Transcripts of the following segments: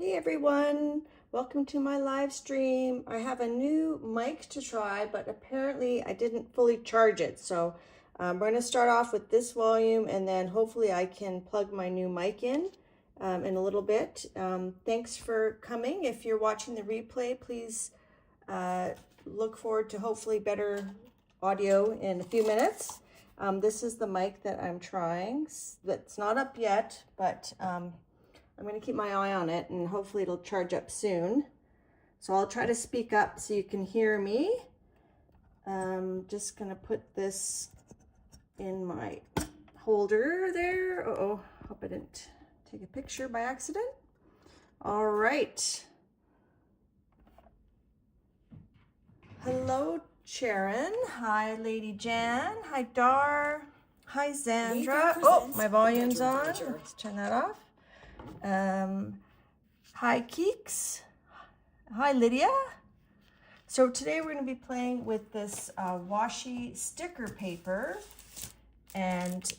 Hey everyone, welcome to my live stream. I have a new mic to try, but apparently I didn't fully charge it. So we're going to start off with this volume and then hopefully I can plug my new mic in a little bit. Thanks for coming. If you're watching the replay, please look forward to hopefully better audio in a few minutes. This is the mic that I'm trying. It's not up yet, but I'm going to keep my eye on it and hopefully it'll charge up soon. So I'll try to speak up so you can hear me. Just going to put this in my holder there. Uh-oh, hope I didn't take a picture by accident. All right. Hello, Sharon. Hi, Lady Jan. Hi, Dar. Hi, Zandra. Oh, my volume's on. Let's turn that off. Hi Keeks. Hi Lydia. So today we're going to be playing with this washi sticker paper, and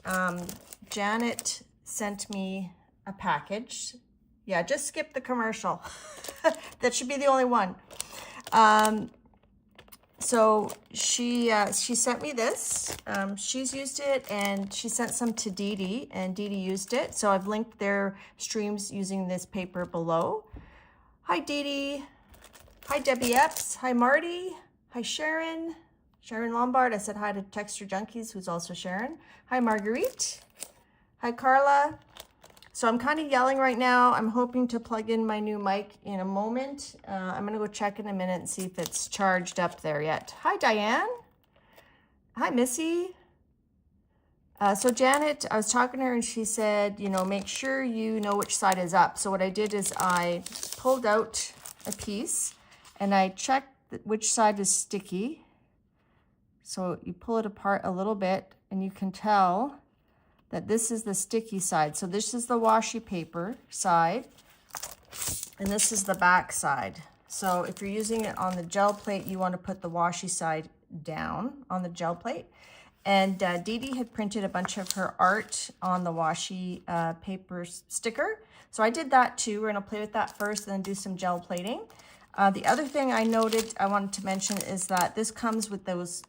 Janet sent me a package. Yeah, just skip the commercial. That should be the only one. So she sent me this. She's used it and she sent some to Dee Dee and Dee Dee used it. So I've linked their streams using this paper below. Hi Dee Dee. Hi Debbie Epps. Hi Marty. Hi Sharon. Sharon Lombard. I said hi to Texture Junkies, who's also Sharon. Hi Marguerite. Hi Carla. So I'm kind of yelling right now. I'm hoping to plug in my new mic in a moment. I'm going to go check in a minute and see if it's charged up there yet. Hi, Diane. Hi, Missy. So Janet, I was talking to her and she said, you know, make sure you know which side is up. So what I did is I pulled out a piece and I checked which side is sticky. So you pull it apart a little bit and you can tell that this is the sticky side. So this is the washi paper side, and this is the back side. So if you're using it on the gel plate, you want to put the washi side down on the gel plate. And Dee Dee had printed a bunch of her art on the washi paper sticker. So I did that too. We're gonna play with that first and then do some gel plating. The other thing I noted I wanted to mention is that this comes with those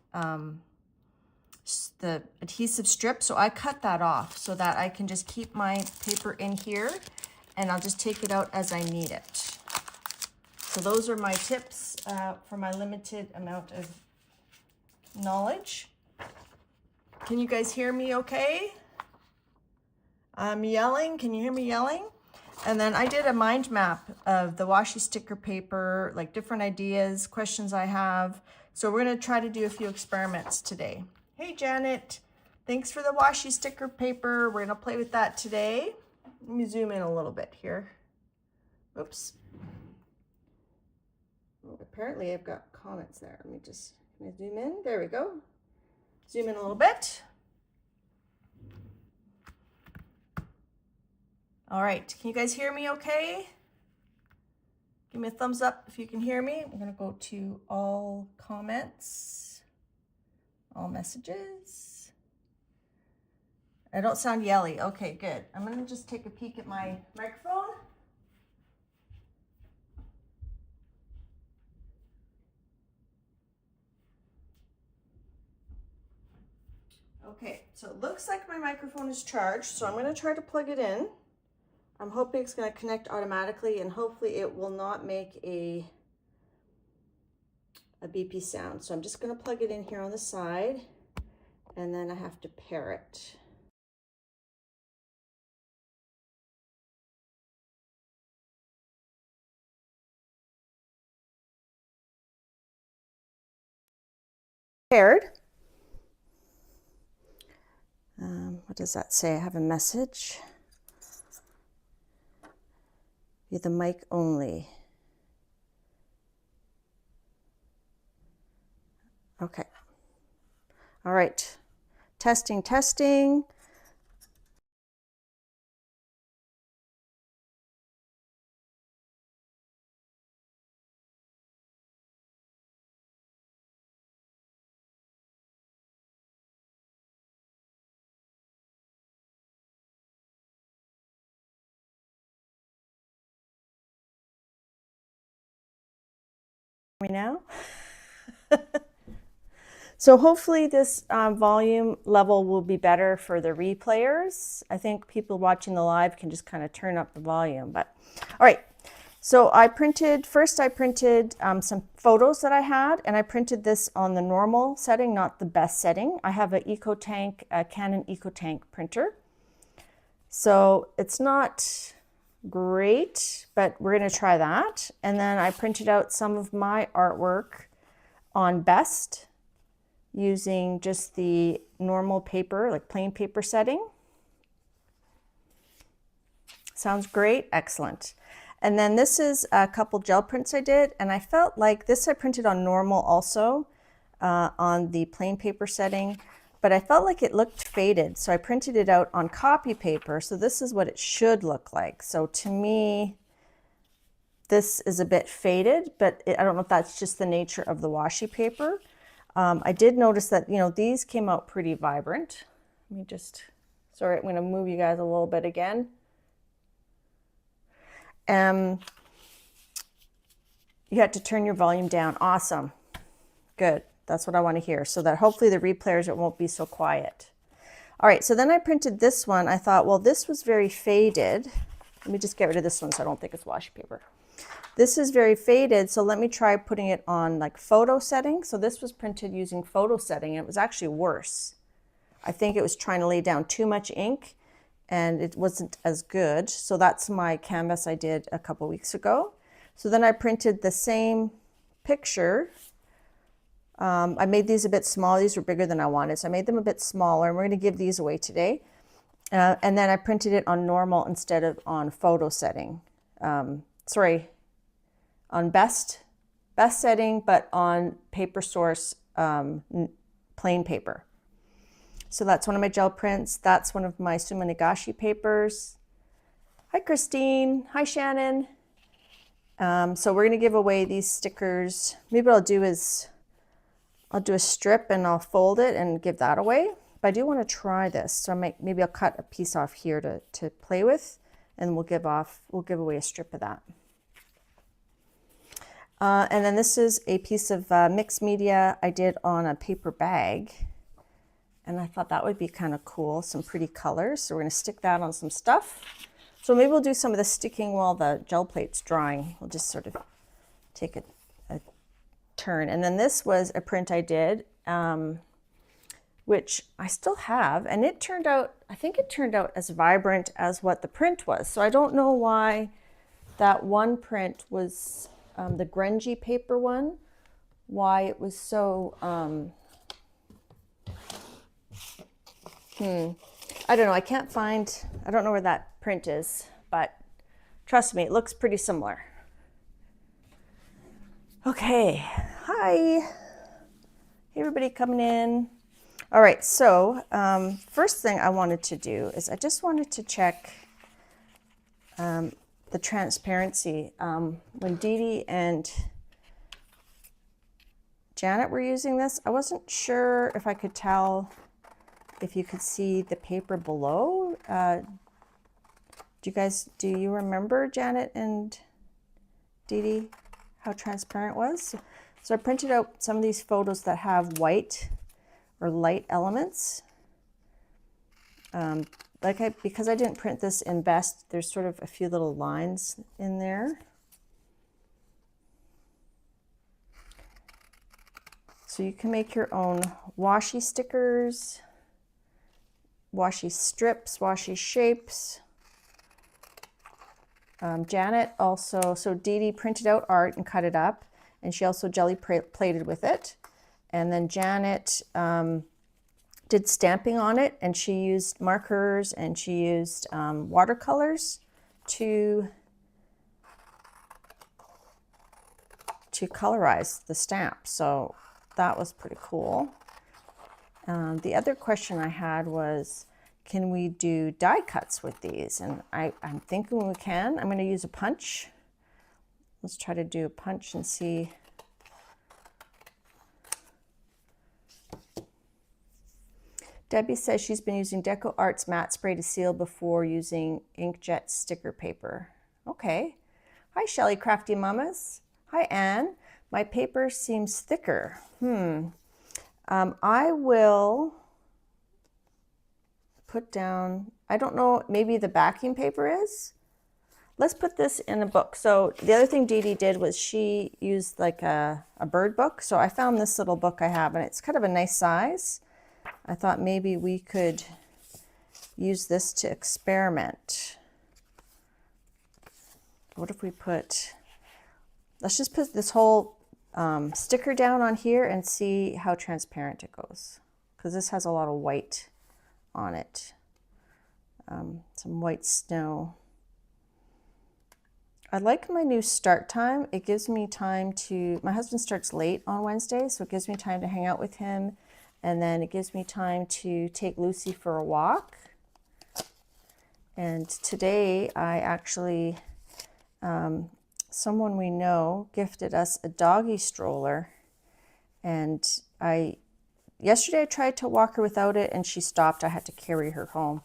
the adhesive strip, so I cut that off so that I can just keep my paper in here and I'll just take it out as I need it. So those are my tips for my limited amount of knowledge. Can you guys hear me okay? I'm yelling. Can you hear me yelling? And then I did a mind map of the washi sticker paper, like different ideas, questions I have. So we're going to try to do a few experiments today. Hey, Janet. Thanks for the washi sticker paper. We're going to play with that today. Let me zoom in a little bit here. Oops. Oh, apparently I've got comments there. Let me just, can I zoom in? There we go. Zoom in a little bit. All right, can you guys hear me okay? Give me a thumbs up if you can hear me. I'm gonna go to all comments, all messages. I don't sound yelly. Okay, good. I'm gonna just take a peek at my microphone. Okay, so it looks like my microphone is charged, so I'm gonna try to plug it in. I'm hoping it's going to connect automatically and hopefully it will not make a beepy sound. So I'm just going to plug it in here on the side and then I have to pair it. Paired. What does that say? I have a message. Via the mic only. Okay. All right. Testing, testing. me now? So hopefully this volume level will be better for the replayers. I think people watching the live can just kind of turn up the volume. But all right, so first I printed some photos that I had, and I printed this on the normal setting, not the best setting. I have a Canon EcoTank printer. So it's not great, but we're going to try that. And then I printed out some of my artwork on best using just the normal paper, like plain paper setting. Sounds great. Excellent. And then this is a couple gel prints I did, and I felt like this I printed on normal also on the plain paper setting, but I felt like it looked faded, so I printed it out on copy paper. So this is what it should look like. So to me, this is a bit faded, but I don't know if that's just the nature of the washi paper. I did notice that, you know, these came out pretty vibrant. Let me just, sorry, I'm going to move you guys a little bit again. You had to turn your volume down. Awesome. Good. That's what I want to hear, so that hopefully the replayers, it won't be so quiet. All right, so then I printed this one. I thought, well, this was very faded. Let me just get rid of this one so I don't think it's washi paper. This is very faded, so let me try putting it on like photo setting. So this was printed using photo setting, and it was actually worse. I think it was trying to lay down too much ink, and it wasn't as good. So that's my canvas I did a couple weeks ago. So then I printed the same picture. I made these a bit small. These were bigger than I wanted, so I made them a bit smaller, and we're going to give these away today. And then I printed it on normal instead of on photo setting. On best setting, but on paper source, plain paper. So that's one of my gel prints. That's one of my Suma Nagashi papers. Hi, Christine. Hi, Shannon. So we're going to give away these stickers. Maybe what I'll do is I'll do a strip and I'll fold it and give that away. But I do want to try this. So maybe I'll cut a piece off here to play with, and we'll give away a strip of that. And then this is a piece of mixed media I did on a paper bag. And I thought that would be kind of cool, some pretty colors. So we're going to stick that on some stuff. So maybe we'll do some of the sticking while the gel plate's drying. We'll just sort of take a turn. And then this was a print I did, which I still have. And it turned out, I think it turned out as vibrant as what the print was. So I don't know why that one print was the grungy paper one, why it was so, I don't know, I don't know where that print is, but trust me, it looks pretty similar. Okay, hi. Hey everybody coming in. All right, so first thing I wanted to do is I just wanted to check the transparency. When Dee Dee and Janet were using this, I wasn't sure if I could tell if you could see the paper below. Do you remember, Janet and Dee Dee, how transparent it was? So I printed out some of these photos that have white or light elements. Because I didn't print this in best, there's sort of a few little lines in there. So you can make your own washi stickers, washi strips, washi shapes. Janet also, so Dee Dee printed out art and cut it up, and she also jelly plated with it. And then Janet did stamping on it, and she used markers and she used watercolors to colorize the stamp. So that was pretty cool. The other question I had was, can we do die cuts with these? And I'm thinking we can. I'm going to use a punch. Let's try to do a punch and see. Debbie says she's been using Deco Arts matte spray to seal before using inkjet sticker paper. Okay. Hi, Shelly Crafty Mamas. Hi, Anne. My paper seems thicker. I will put down, I don't know, maybe the backing paper is. Let's put this in a book. So the other thing Dee Dee did was she used like a bird book. So I found this little book I have, and it's kind of a nice size. I thought maybe we could use this to experiment. What if we put, let's just put this whole sticker down on here and see how transparent it goes. Because this has a lot of white on it. Some white snow. I like my new start time. It gives me time to, my husband starts late on Wednesday, so it gives me time to hang out with him. And then it gives me time to take Lucy for a walk. And today I actually, someone we know gifted us a doggy stroller. And yesterday I tried to walk her without it and she stopped. I had to carry her home.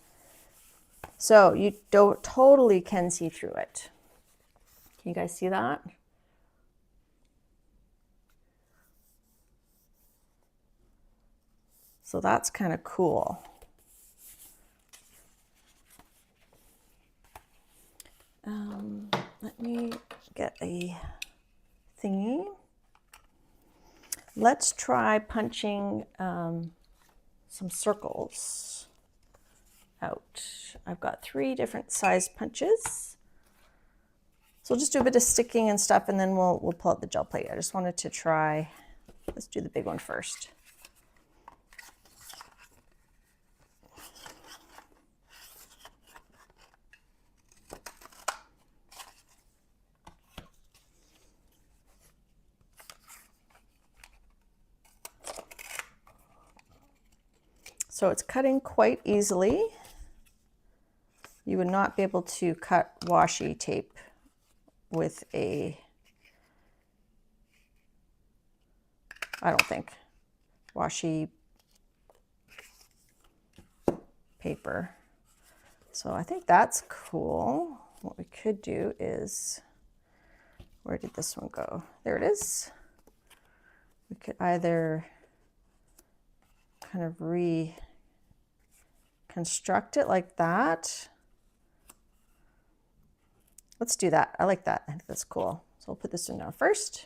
So you totally can see through it. Can you guys see that? So that's kind of cool. Let me get a thingy. Let's try punching some circles out. I've got 3 different size punches. So we'll just do a bit of sticking and stuff, and then we'll pull out the gel plate. I just wanted to try, let's do the big one first. So it's cutting quite easily. You would not be able to cut washi tape with a, I don't think, washi paper. So I think that's cool. What we could do is, where did this one go? There it is. We could either kind of reconstruct it like that. Let's do that. I like that. I think that's cool. So we'll put this one down first.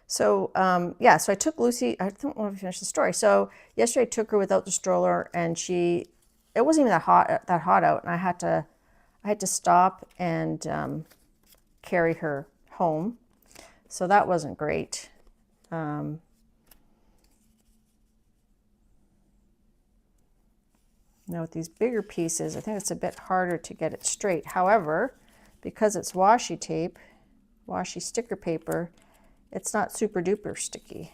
So yeah, so I took Lucy, I don't want to finish the story. So yesterday I took her without the stroller, and it wasn't even that hot out, and I had to stop and carry her home. So that wasn't great. Now with these bigger pieces, I think it's a bit harder to get it straight. However, because it's washi tape, washi sticker paper, it's not super duper sticky.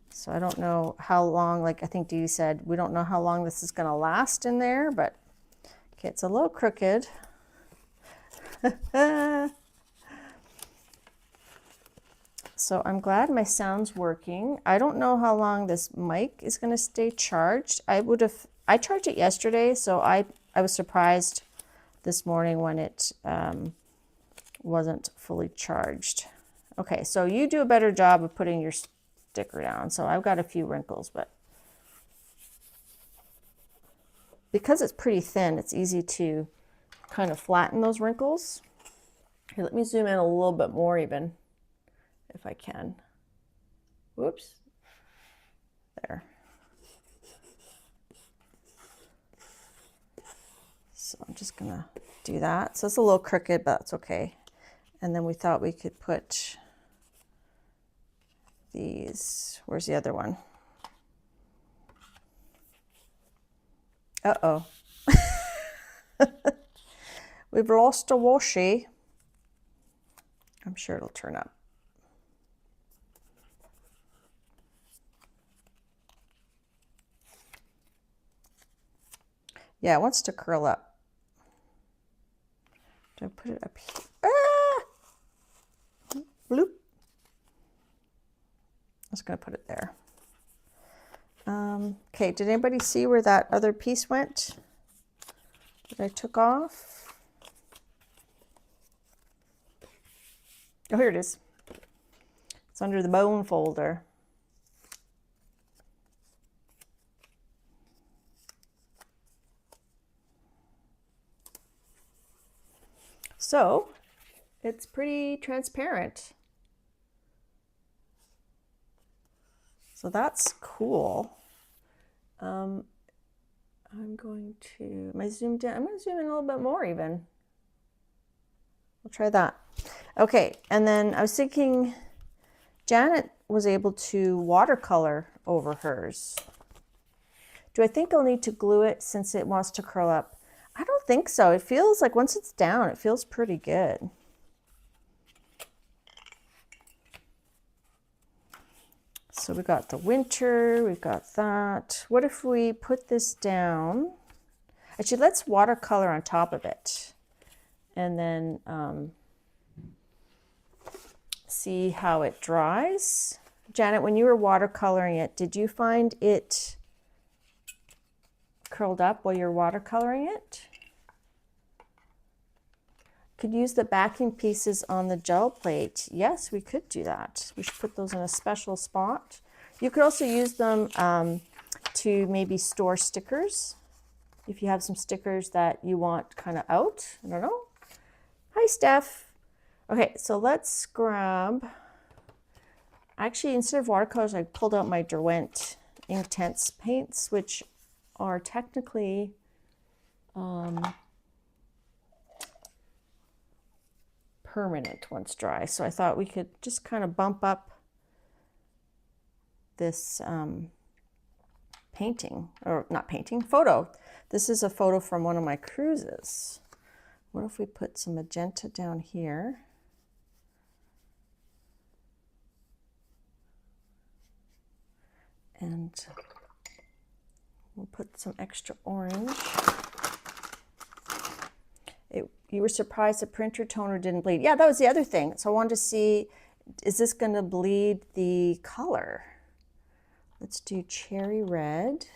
So I don't know how long, like I think Dee Dee said, we don't know how long this is going to last in there, but okay, it's a little crooked. So I'm glad my sound's working. I don't know how long this mic is going to stay charged. I charged it yesterday, so I was surprised this morning when it wasn't fully charged. Okay, so you do a better job of putting your sticker down. So I've got a few wrinkles, but because it's pretty thin, it's easy to kind of flatten those wrinkles. Here, let me zoom in a little bit more even, if I can. Whoops. There. So I'm just gonna do that. So it's a little crooked, but that's okay. And then we thought we could put these, where's the other one? Uh-oh. We've lost a washi. I'm sure it'll turn up. Yeah, it wants to curl up. Do I put it up here? Ah! Bloop. I was going to put it there. Okay, did anybody see where that other piece went that I took off? Oh, here it is. It's under the bone folder. So it's pretty transparent. So that's cool. I'm going to, am I zoomed in? I'm going to zoom in a little bit more even. We'll try that. Okay, and then I was thinking Janet was able to watercolor over hers. Do I think I'll need to glue it since it wants to curl up? I don't think so. It feels like once it's down, it feels pretty good. So we got the winter, we've got that. What if we put this down? Actually, let's watercolor on top of it and then see how it dries. Janet, when you were watercoloring it, did you find it curled up while you're watercoloring it? Could use the backing pieces on the gel plate. Yes, we could do that. We should put those in a special spot. You could also use them to maybe store stickers. If you have some stickers that you want kind of out, I don't know. Hi, Steph. Okay, so let's grab, actually, instead of watercolors, I pulled out my Derwent Inktense paints, which are technically permanent once dry. So I thought we could just kind of bump up this painting, or not painting, photo. This is a photo from one of my cruises. What if we put some magenta down here? And we'll put some extra orange. You were surprised the printer toner didn't bleed. Yeah, that was the other thing. So I wanted to see, is this going to bleed the color? Let's do cherry red.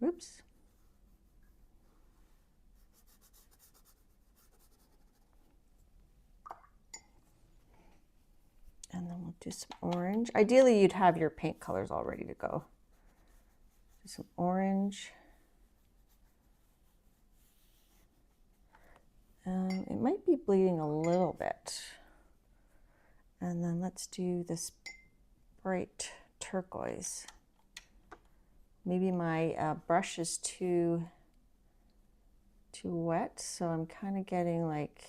Oops. And then we'll do some orange. Ideally, you'd have your paint colors all ready to go. Do some orange. It might be bleeding a little bit. And then let's do this bright turquoise. Maybe my brush is too wet, so I'm kind of getting like,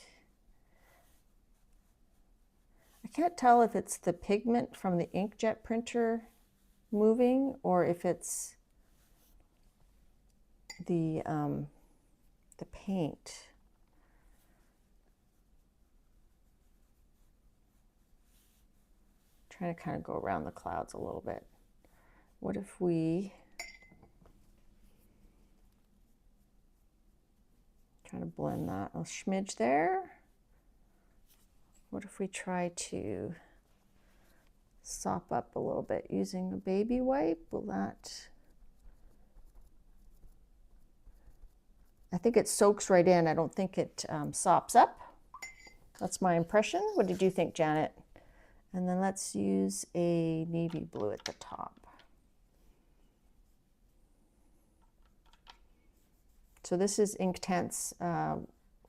I can't tell if it's the pigment from the inkjet printer moving or if it's the paint. Trying to kind of go around the clouds a little bit. What if we kind of blend that a smidge there? What if we try to sop up a little bit using a baby wipe? Will that? I think it soaks right in. I don't think it sops up. That's my impression. What did you think, Janet? And then let's use a navy blue at the top. So this is Inktense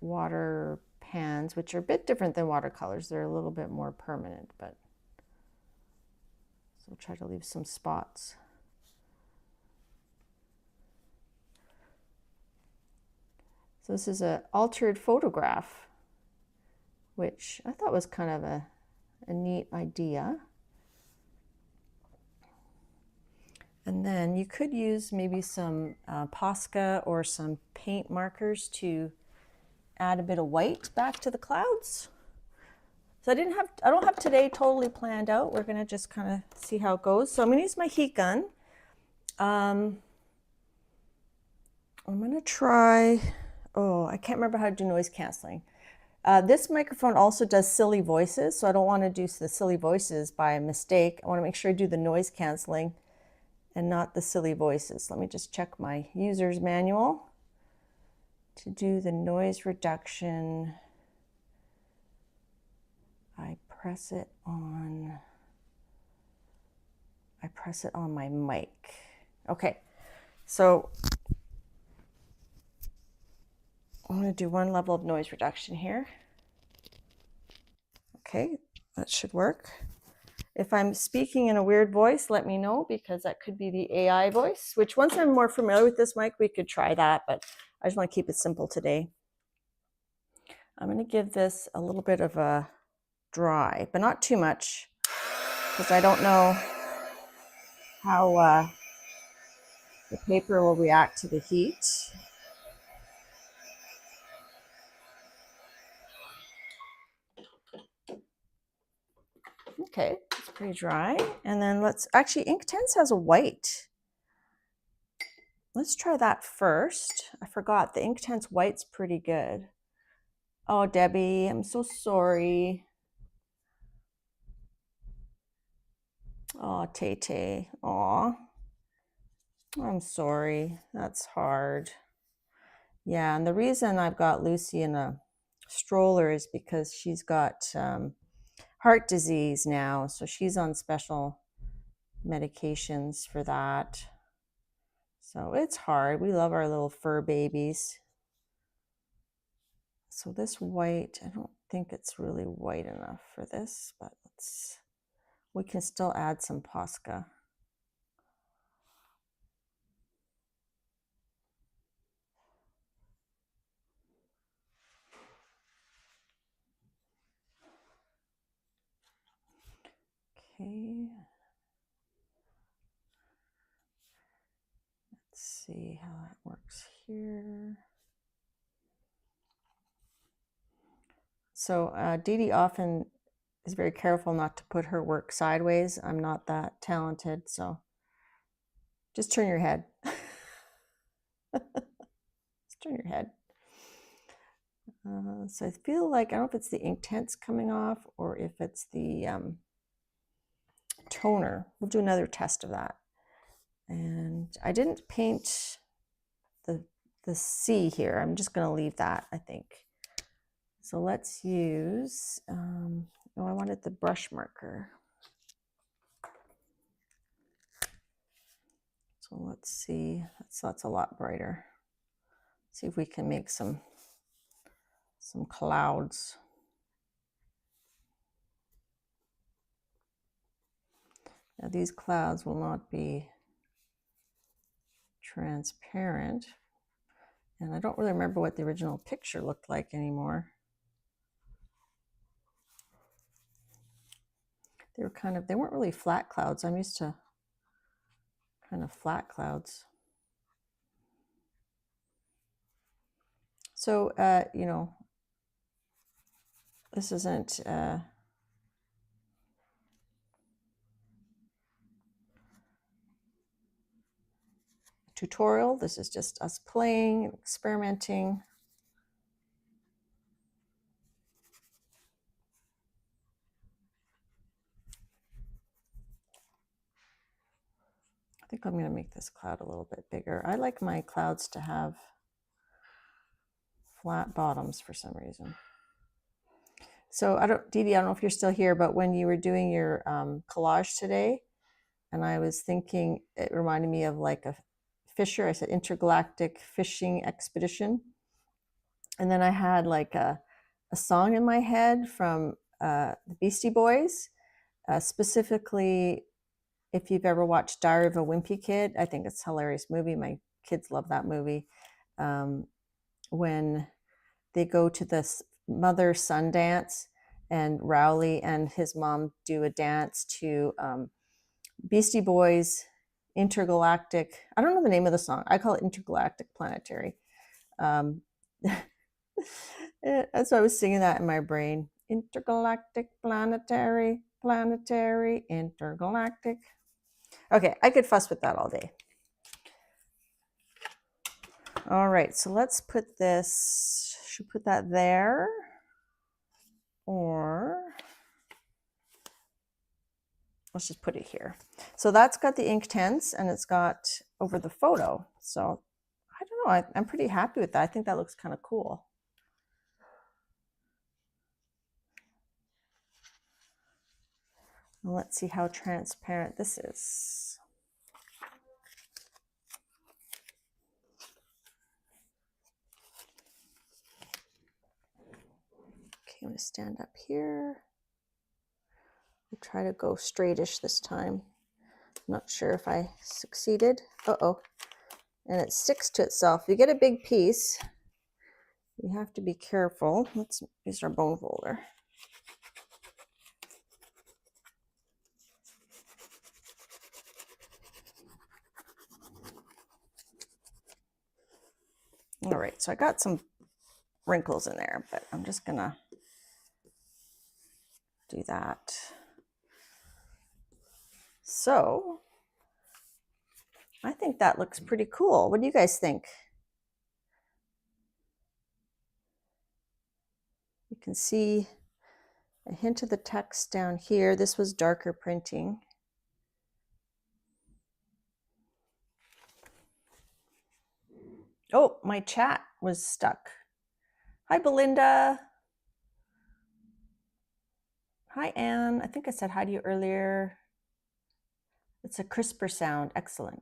water pans, which are a bit different than watercolors. They're a little bit more permanent, but so we'll try to leave some spots. So this is an altered photograph, which I thought was kind of a neat idea. And then you could use maybe some Posca or some paint markers to add a bit of white back to the clouds. So I don't have today totally planned out. We're gonna just kind of see how it goes. So I'm gonna use my heat gun. I'm gonna try, oh, I can't remember how to do noise canceling. This microphone also does silly voices, so I don't want to do the silly voices by mistake. I want to make sure I do the noise canceling and not the silly voices. Let me just check my user's manual to do the noise reduction. I press it on my mic. Okay, so I'm going to do one level of noise reduction here. Okay, that should work. If I'm speaking in a weird voice, let me know, because that could be the AI voice, which once I'm more familiar with this mic, we could try that, but I just want to keep it simple today. I'm going to give this a little bit of a dry, but not too much, because I don't know how the paper will react to the heat. Okay, it's pretty dry. And then actually, Inktense has a white. Let's try that first. I forgot, the Inktense white's pretty good. Oh, Debbie, I'm so sorry. Oh, Tay. Aw. I'm sorry. That's hard. Yeah, and the reason I've got Lucy in a stroller is because she's got heart disease now, so she's on special medications for that. So it's hard. We love our little fur babies. So this white, I don't think it's really white enough for this, but we can still add some Posca. Okay. Let's see how that works here. So Dee Dee often is very careful not to put her work sideways. I'm not that talented, so just turn your head. Just turn your head. So I feel like, I don't know if it's the Inktense coming off or if it's the toner. We'll do another test of that. And I didn't paint the C here. I'm just going to leave that, I think. So let's use, I wanted the brush marker. So let's see, that's a lot brighter. See if we can make some clouds. Now these clouds will not be transparent. And I don't really remember what the original picture looked like anymore. They weren't really flat clouds. I'm used to kind of flat clouds. So, you know, this isn't tutorial. This is just us playing, experimenting. I think I'm going to make this cloud a little bit bigger. I like my clouds to have flat bottoms for some reason. So Dee Dee, I don't know if you're still here, but when you were doing your collage today, and I was thinking, it reminded me of like a fisher. I said intergalactic fishing expedition. And then I had like a song in my head from the Beastie Boys, specifically, if you've ever watched Diary of a Wimpy Kid. I think it's a hilarious movie. My kids love that movie. When they go to this mother-son dance, and Rowley and his mom do a dance to Beastie Boys Intergalactic. I don't know the name of the song. I call it Intergalactic Planetary. So I was singing that in my brain. Intergalactic Planetary, Planetary, Intergalactic. Okay, I could fuss with that all day. All right, so let's put this, should put that there. or let's just put it here. So that's got the Inktense and it's got over the photo. So I don't know, I'm pretty happy with that. I think that looks kind of cool. Let's see how transparent this is. Okay, I'm going to stand up here. I'll try to go straightish this time. I'm not sure if I succeeded. Uh-oh. And it sticks to itself. If you get a big piece, you have to be careful. Let's use our bone folder. All right, so I got some wrinkles in there, but I'm just gonna do that. So I think that looks pretty cool. What do you guys think? You can see a hint of the text down here. This was darker printing. Oh, my chat was stuck. Hi, Belinda. Hi, Anne. I think I said hi to you earlier. It's a crisper sound. Excellent.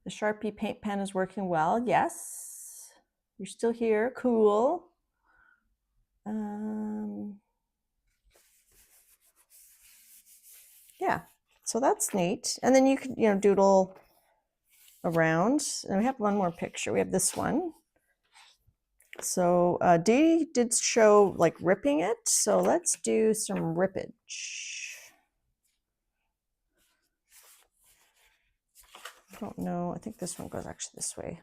The Sharpie paint pen is working well. Yes. You're still here. Cool. Yeah, so that's neat. And then you can, doodle around. And we have one more picture. We have this one. So Dee did show like ripping it. So let's do some rippage. I don't know. I think this one goes actually this way.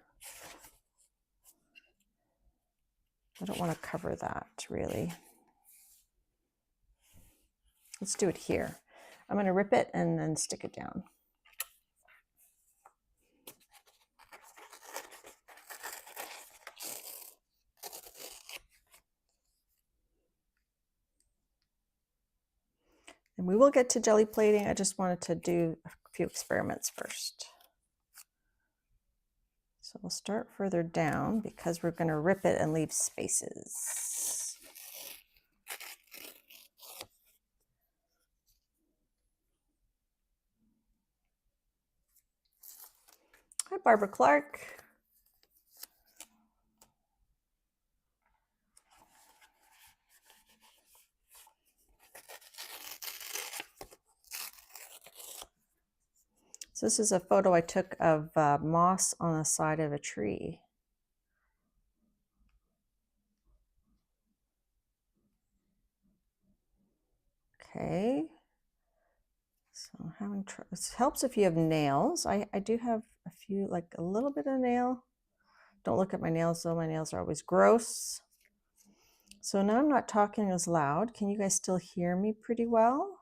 I don't want to cover that really. Let's do it here. I'm going to rip it and then stick it down. And we will get to jelly plating. I just wanted to do a few experiments first. So we'll start further down because we're going to rip it and leave spaces. Hi, Barbara Clark. So this is a photo I took of moss on the side of a tree. Okay. So having it helps if you have nails. I do have a few, like a little bit of nail. Don't look at my nails though. My nails are always gross. So now I'm not talking as loud. Can you guys still hear me pretty well?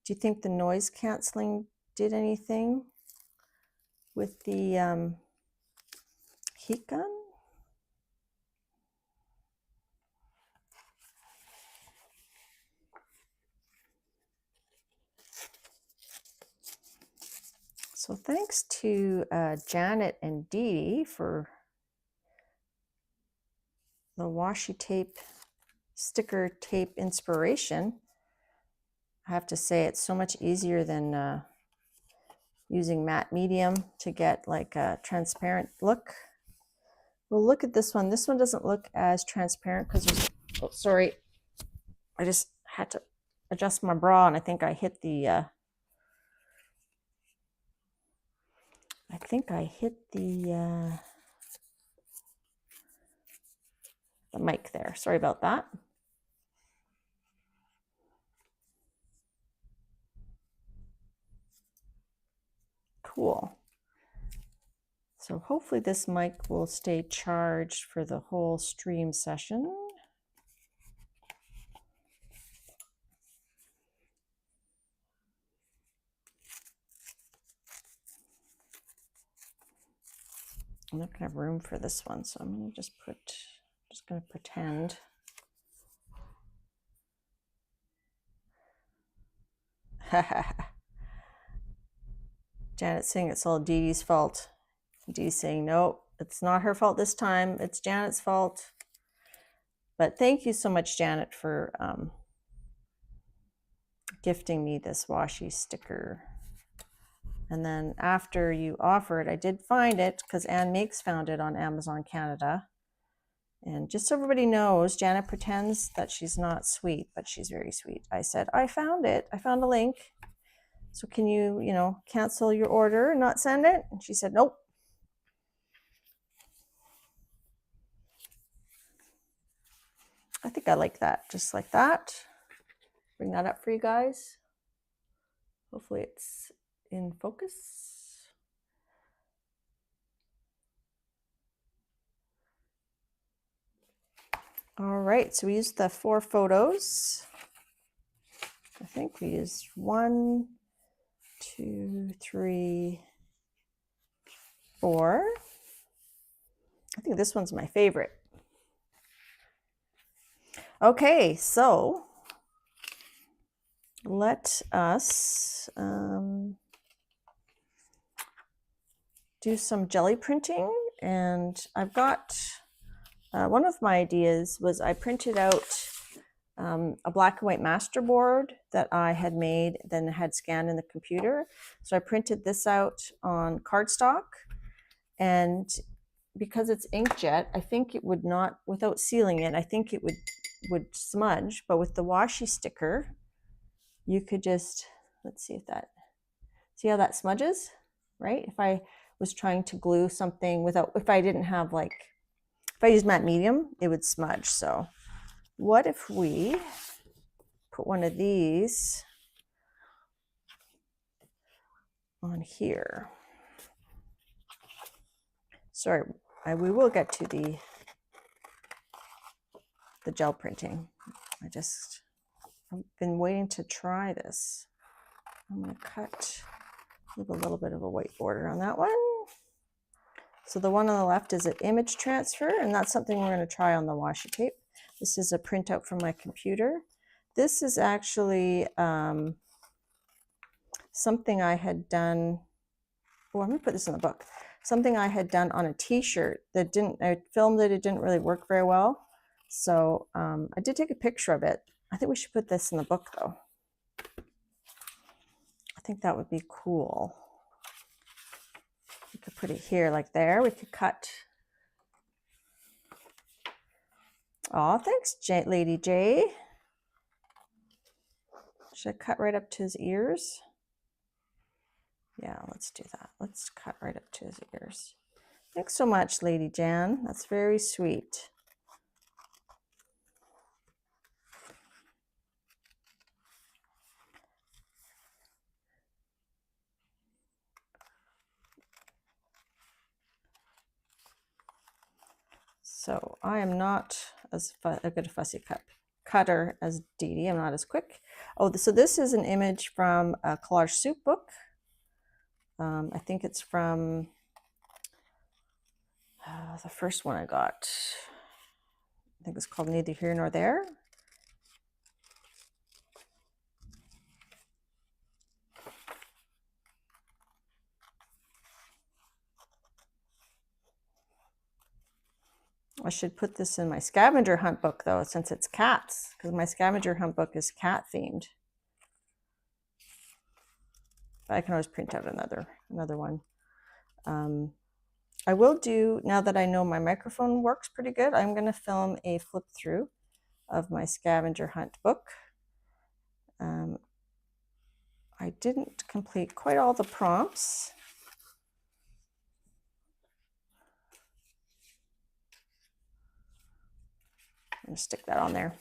Do you think the noise canceling did anything with the heat gun? So thanks to Janet and Dee for the washi tape sticker tape inspiration. I have to say it's so much easier than using matte medium to get like a transparent look. Well, look at this one. This one doesn't look as transparent because there's, oh, sorry. I just had to adjust my bra and I think I hit the the mic there. Sorry about that. Cool. So hopefully this mic will stay charged for the whole stream session. I'm not gonna have room for this one, so I'm gonna just put Just going to pretend. Janet's saying it's all Dee Dee's fault. Dee's saying, no, it's not her fault this time. It's Janet's fault. But thank you so much, Janet, for gifting me this washi sticker. And then after you offered, I did find it because Ann Makes found it on Amazon Canada. And just so everybody knows, Janet pretends that she's not sweet, but she's very sweet. I said, I found it. I found a link. So can you, cancel your order and not send it? And she said, nope. I think I like that, just like that. Bring that up for you guys. Hopefully it's in focus. All right, so we used the 4 photos. I think we used 1, 2, 3, 4. I think this one's my favorite. Okay, so let us do some jelly printing. And I've got, one of my ideas was I printed out a black and white master board that I had made, then had scanned in the computer. So I printed this out on cardstock, and because it's inkjet, I think it would not, without sealing it, I think it would smudge. But with the washi sticker, you could just, let's see if that, see how that smudges, right? If I was trying to glue something without, if I didn't have like, if I used matte medium, it would smudge. So what if we put one of these on here? Sorry, we will get to the gel printing. I've been waiting to try this. I'm going to leave a little bit of a white border on that one. So the one on the left is an image transfer, and that's something we're going to try on the washi tape. This is a printout from my computer. This is actually something I had done. Oh, I'm going to put this in the book. Something I had done on a t-shirt that I filmed it, it didn't really work very well. So I did take a picture of it. I think we should put this in the book though. I think that would be cool. We could put it here like there. We could cut. Oh, thanks, Lady J. Should I cut right up to his ears? Yeah, let's do that. Let's cut right up to his ears. Thanks so much, Lady Jan. That's very sweet. So I am not as a good fussy cutter as Dee Dee. I'm not as quick. Oh, so this is an image from a collage soup book. I think it's from the first one I got. I think it's called Neither Here Nor There. I should put this in my scavenger hunt book though, since it's cats, because my scavenger hunt book is cat themed. But I can always print out another one. I will do, now that I know my microphone works pretty good, I'm going to film a flip through of my scavenger hunt book. I didn't complete quite all the prompts. I'm going to stick that on there.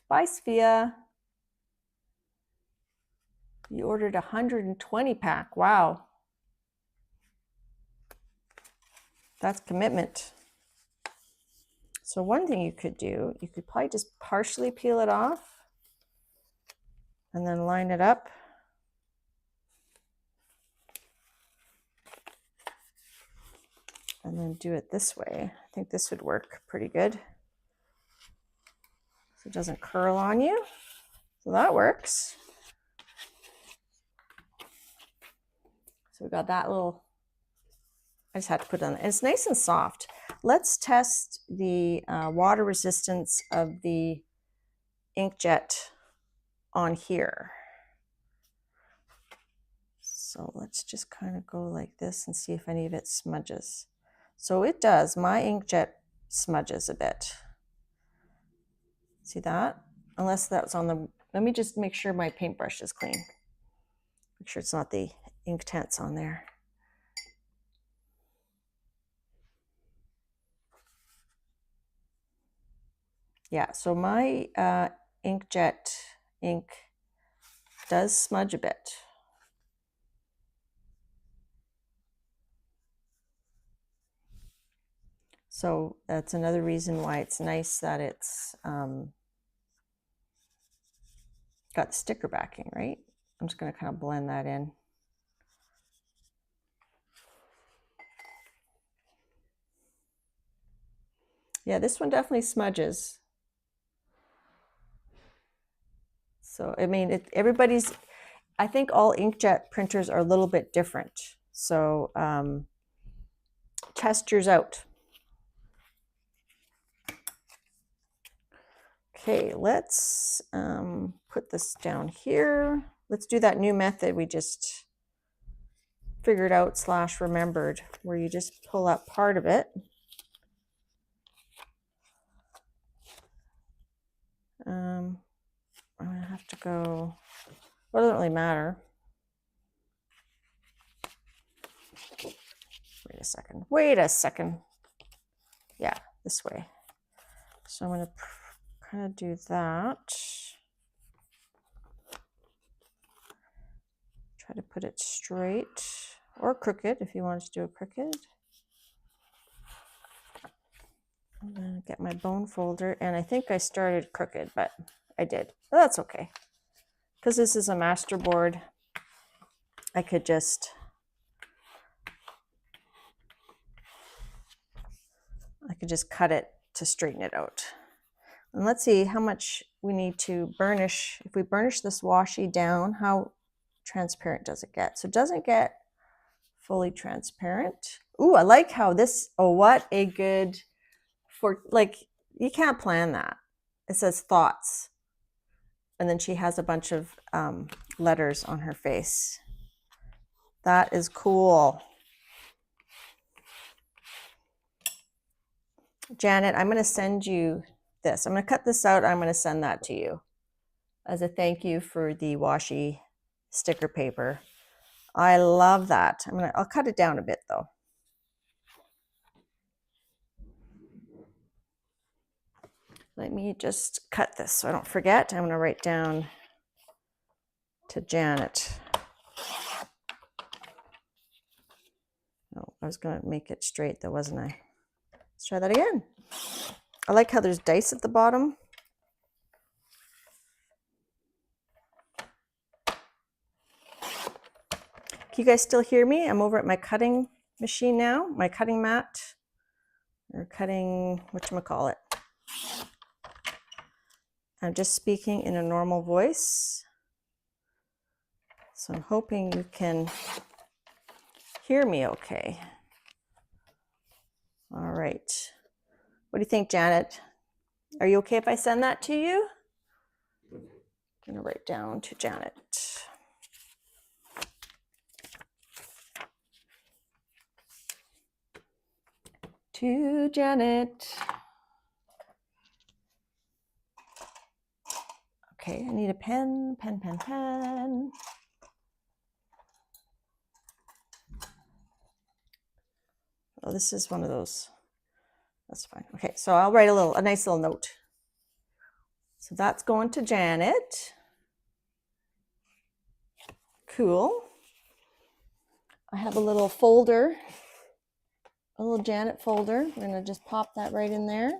Bye, Sophia. You ordered 120 pack. Wow. That's commitment. So one thing you could do, you could probably just partially peel it off and then line it up. And I'm going to do it this way. I think this would work pretty good. So it doesn't curl on you. So that works. So we got that little, I just had to put it on. It's nice and soft. Let's test the water resistance of the inkjet on here. So let's just kind of go like this and see if any of it smudges. So it does. My inkjet smudges a bit. See that? Unless that's on the, let me just make sure my paintbrush is clean. Make sure it's not the Inktense on there. Yeah, so my inkjet ink does smudge a bit. So that's another reason why it's nice that it's got the sticker backing, right? I'm just going to kind of blend that in. Yeah, this one definitely smudges. So, I mean, everybody's, I think all inkjet printers are a little bit different. So test yours out. Okay, let's put this down here. Let's do that new method we just figured out / remembered, where you just pull up part of it. I'm gonna have to go, well, it doesn't really matter. Wait a second. Yeah, this way. So I'm gonna kind of do that. Try to put it straight or crooked if you want to do it crooked. I'm gonna get my bone folder, and I think I started crooked, but I did. But that's okay. Because this is a master board, I could just cut it to straighten it out. And let's see how much we need to burnish. If we burnish this washi down, how transparent does it get? So it doesn't get fully transparent. Ooh, I like how this, oh, what a good, for like, you can't plan that. It says thoughts. And then she has a bunch of letters on her face. That is cool. Janet, I'm going to send you this. I'm going to cut this out. I'm going to send that to you as a thank you for the washi sticker paper. I love that. I'll cut it down a bit though. Let me just cut this so I don't forget. I'm going to write down to Janet. Oh, I was going to make it straight though, wasn't I? Let's try that again. I like how there's dice at the bottom. Can you guys still hear me? I'm over at my cutting machine now, my cutting mat, or cutting, whatchamacallit. I'm just speaking in a normal voice. So I'm hoping you can hear me okay. All right. What do you think, Janet? Are you okay if I send that to you? I'm going to write down to Janet. To Janet. Okay, I need a pen. Oh, this is one of those. That's fine. Okay, so I'll write a nice little note. So that's going to Janet. Cool. I have a little folder, a little Janet folder. I'm going to just pop that right in there.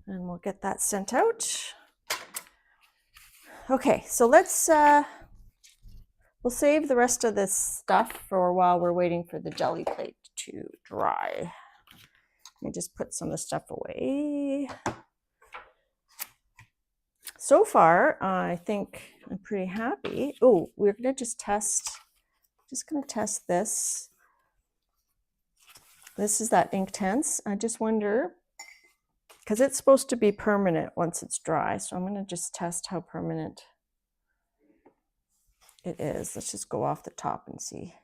And we'll get that sent out. Okay, so let's We'll save the rest of this stuff for while we're waiting for the jelly plate to dry. Let me just put some of the stuff away. So far, I think I'm pretty happy. Oh, we're gonna just gonna test this. This is that Inktense. I just wonder, because it's supposed to be permanent once it's dry, so I'm gonna just test how permanent it is. Let's just go off the top and see.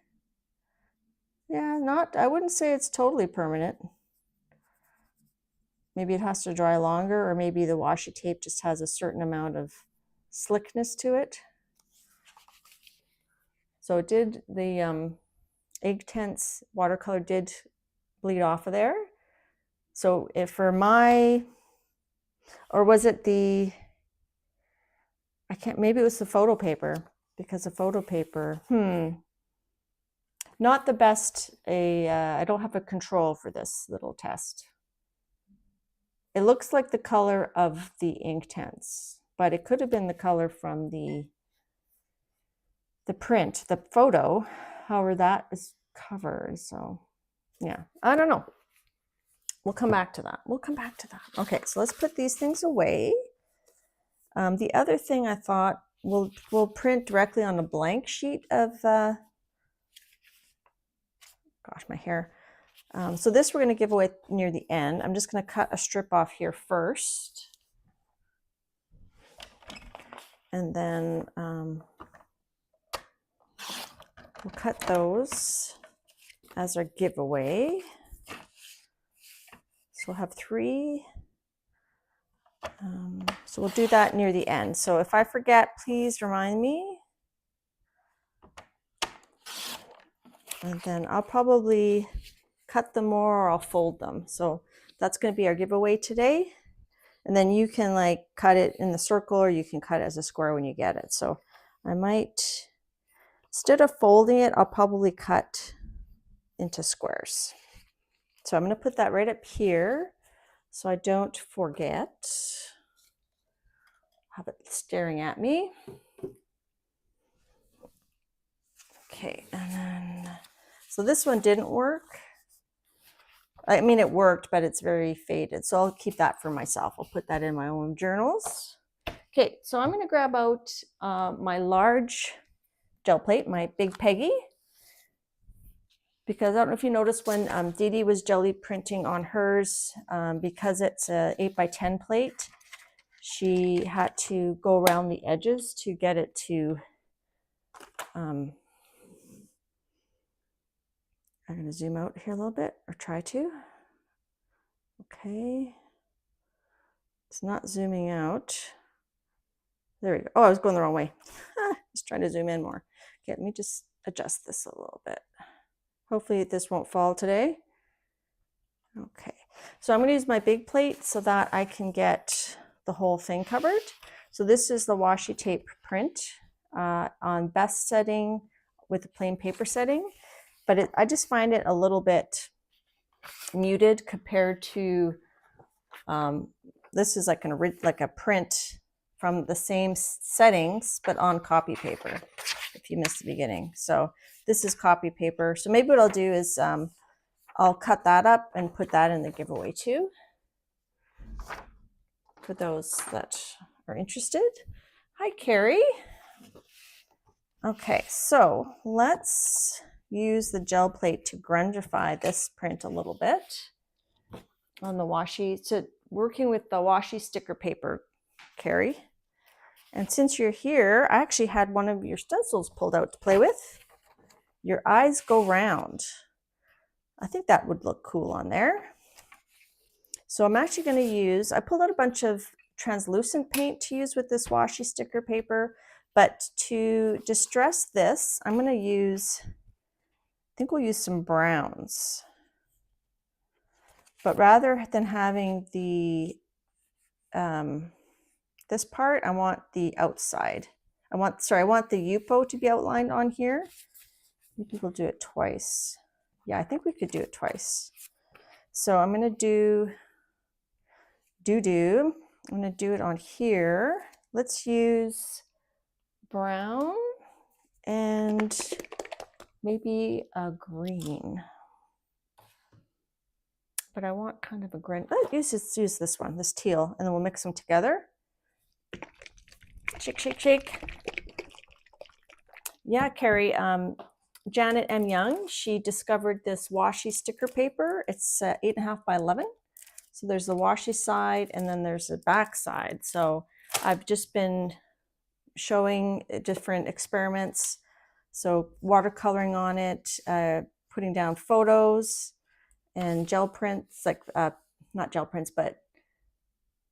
Yeah, I wouldn't say it's totally permanent. Maybe it has to dry longer, or maybe the washi tape just has a certain amount of slickness to it. So it did, the Inktense watercolor did bleed off of there. So if for my, or was it the, maybe it was the photo paper, because the photo paper, not the best, I don't have a control for this little test. It looks like the color of the Inktense, but it could have been the color from the print, the photo, however that is covered. So yeah, I don't know. We'll come back to that. Okay, so let's put these things away. The other thing I thought, we'll print directly on a blank sheet of, gosh, my hair. So this we're going to give away near the end. I'm just going to cut a strip off here first. And then we'll cut those as our giveaway. So we'll have 3. So we'll do that near the end. So if I forget, please remind me. And then I'll probably cut them more, or I'll fold them. So that's going to be our giveaway today. And then you can like cut it in the circle, or you can cut it as a square when you get it. So I might, instead of folding it, I'll probably cut into squares. So I'm going to put that right up here so I don't forget. Have it staring at me. Okay, and then, so this one didn't work. I mean, it worked, but it's very faded. So I'll keep that for myself. I'll put that in my own journals. Okay, so I'm gonna grab out my large gel plate, my Big Peggy, because I don't know if you noticed when Dee Dee was jelly printing on hers, because it's a 8x10 plate, she had to go around the edges to get it to, I'm gonna zoom out here a little bit, or try to. Okay, it's not zooming out. There we go. Oh, I was going the wrong way. Just trying to zoom in more. Okay, let me just adjust this a little bit. Hopefully this won't fall today. Okay, so I'm going to use my big plate so that I can get the whole thing covered. So this is the washi tape print on best setting with a plain paper setting, but I just find it a little bit muted compared to, this is like a print from the same settings, but on copy paper, if you missed the beginning. So this is copy paper. So maybe what I'll do is I'll cut that up and put that in the giveaway too, for those that are interested. Hi, Carrie. Okay, so let's use the gel plate to grungify this print a little bit on the washi. So working with the washi sticker paper, Carrie. And since you're here, I actually had one of your stencils pulled out to play with. Your eyes go round. I think that would look cool on there. So I'm actually going to use, I pulled out a bunch of translucent paint to use with this washi sticker paper, but to distress this, I'm going to use, I think we'll use some browns. But rather than having the, this part, I want the outside. I want the Yupo to be outlined on here. Maybe we'll do it twice. Yeah, I think we could do it twice. So I'm going to do I'm going to do it on here. Let's use brown and maybe a green. But I want kind of a green. Let's just use this one, this teal, and then we'll mix them together. Shake, shake, shake. Yeah, Carrie, Janet M. Young, she discovered this washi sticker paper. It's 8.5 by 11. So there's the washi side and then there's the back side. So I've just been showing different experiments. So watercoloring on it, putting down photos and gel prints, like not gel prints, but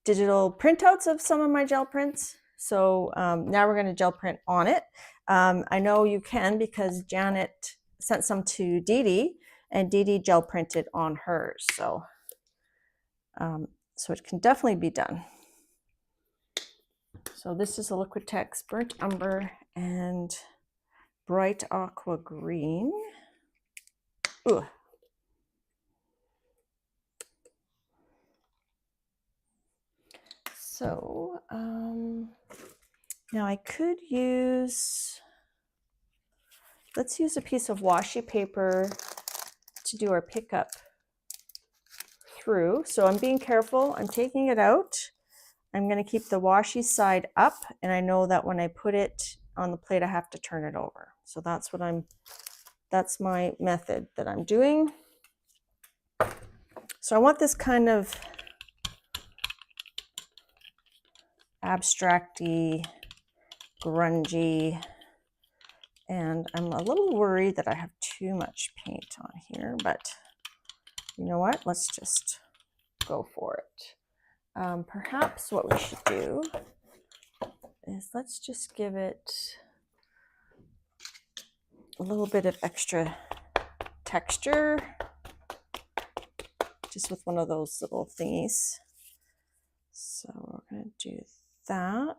digital printouts of some of my gel prints. So now we're going to gel print on it. I know you can because Janet sent some to Dee Dee, and Dee Dee gel printed on hers. So, so it can definitely be done. So this is a Liquitex Burnt Umber and Bright Aqua Green. Ooh. So now I could use, let's use a piece of washi paper to do our pickup through. So I'm being careful. I'm taking it out. I'm going to keep the washi side up, and I know that when I put it on the plate, I have to turn it over. So that's my method that I'm doing. So I want this kind of abstract-y, grungy, and I'm a little worried that I have too much paint on here, but you know what? Let's just go for it. Perhaps what we should do is let's just give it a little bit of extra texture, just with one of those little thingies. So we're going to do that.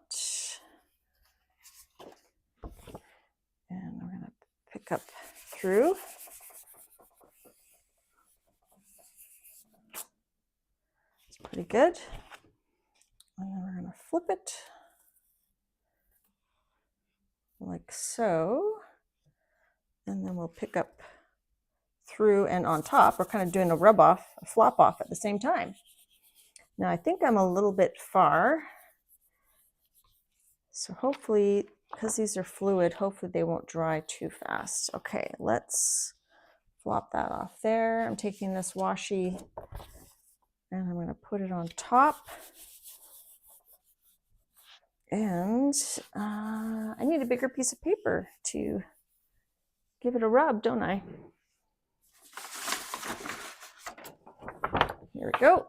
And we're going to pick up through. It's pretty good. And then we're going to flip it like so. And then we'll pick up through and on top. We're kind of doing a rub off, a flop off at the same time. Now I think I'm a little bit far. So hopefully, because these are fluid, hopefully they won't dry too fast. Okay, let's flop that off there. I'm taking this washi and I'm going to put it on top. And I need a bigger piece of paper to give it a rub, don't I? Here we go.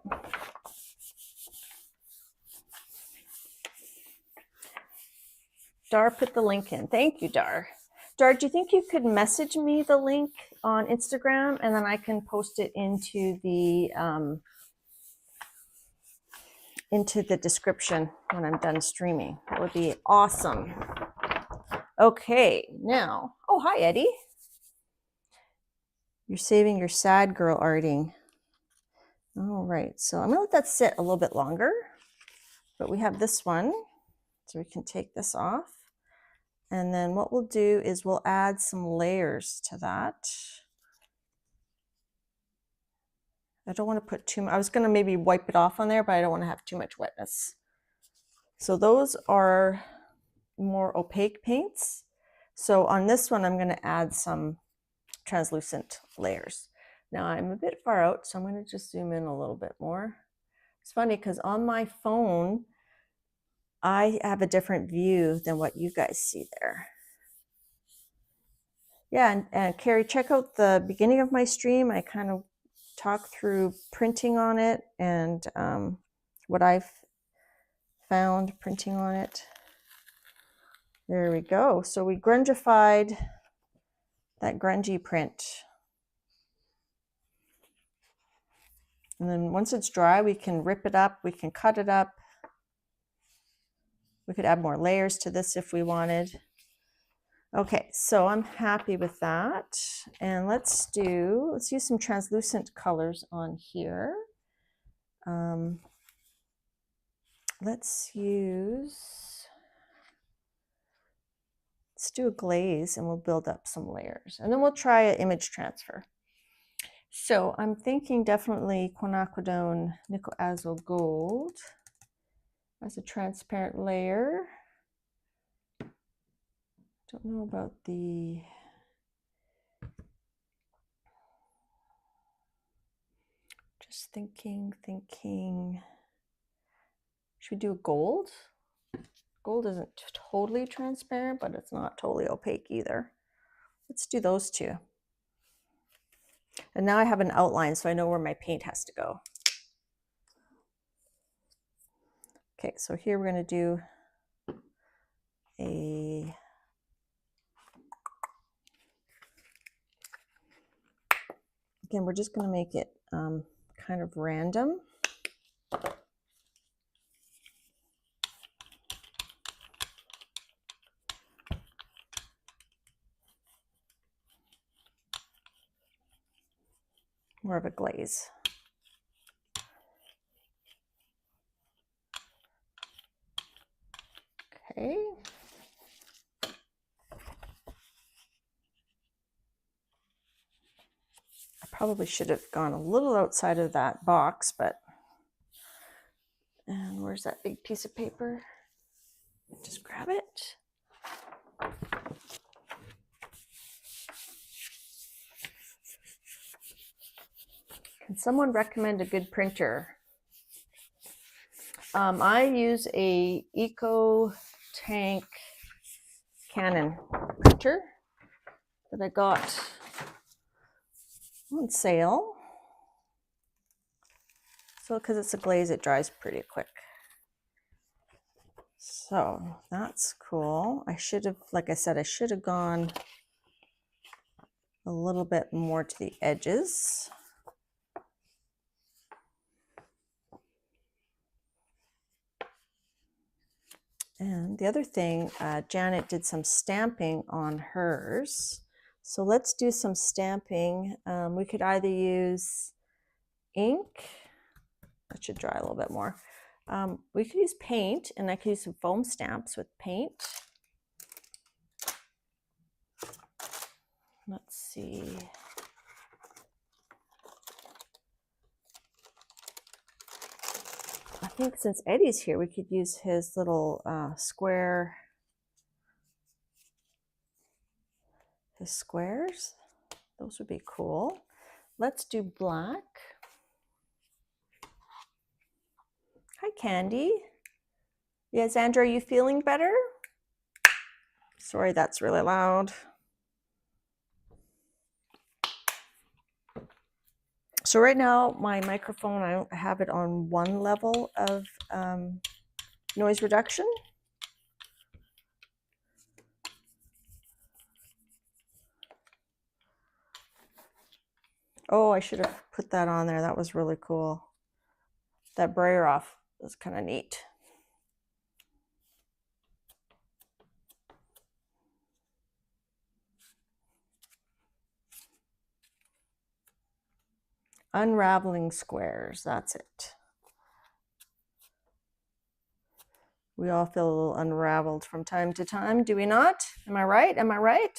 Dar put the link in. Thank you, Dar. Dar, do you think you could message me the link on Instagram and then I can post it into the description when I'm done streaming? That would be awesome. Okay, now, oh, hi, Eddie. You're saving your sad girl arting. All right, so I'm gonna let that sit a little bit longer, but we have this one, so we can take this off. And then what we'll do is we'll add some layers to that. I don't want to put too much. I was going to maybe wipe it off on there, but I don't want to have too much wetness. So those are more opaque paints. So on this one, I'm going to add some translucent layers. Now I'm a bit far out, so I'm going to just zoom in a little bit more. It's funny because on my phone, I have a different view than what you guys see there. Yeah, and Carrie, check out the beginning of my stream. I kind of talk through printing on it and what I've found printing on it. There we go. So we grungified that grungy print. And then once it's dry, we can rip it up, we can cut it up. We could add more layers to this if we wanted. Okay, so I'm happy with that. And let's use some translucent colors on here. Let's use Let's do a glaze and we'll build up some layers. And then we'll try an image transfer. So I'm thinking definitely quinacridone nickel azo gold as a transparent layer. Don't know about the just thinking. Should we do a gold? Gold isn't totally transparent, but it's not totally opaque either. Let's do those two. And now I have an outline, so I know where my paint has to go. Okay, so here we're going to do a again, we're just going to make it kind of random. More of a glaze. Okay. I probably should have gone a little outside of that box, but and where's that big piece of paper? Just grab it. Can someone recommend a good printer? I use a EcoTank Canon printer that I got on sale. So because it's a glaze, it dries pretty quick. So that's cool. I should have, like I said, I should have gone a little bit more to the edges. And the other thing, Janet did some stamping on hers. So let's do some stamping. We could either use ink. That should dry a little bit more. We could use paint, and I could use some foam stamps with paint. Let's see. I think since Eddie's here, we could use his little square, his squares. Those would be cool. Let's do black. Hi, Candy. Yes, Andrew, are you feeling better? Sorry, that's really loud. So right now, my microphone, I have it on one level of noise reduction. Oh, I should have put that on there. That was really cool. That brayer off was kind of neat. Unraveling squares, that's it. We all feel a little unraveled from time to time, do we not? Am I right? Am I right?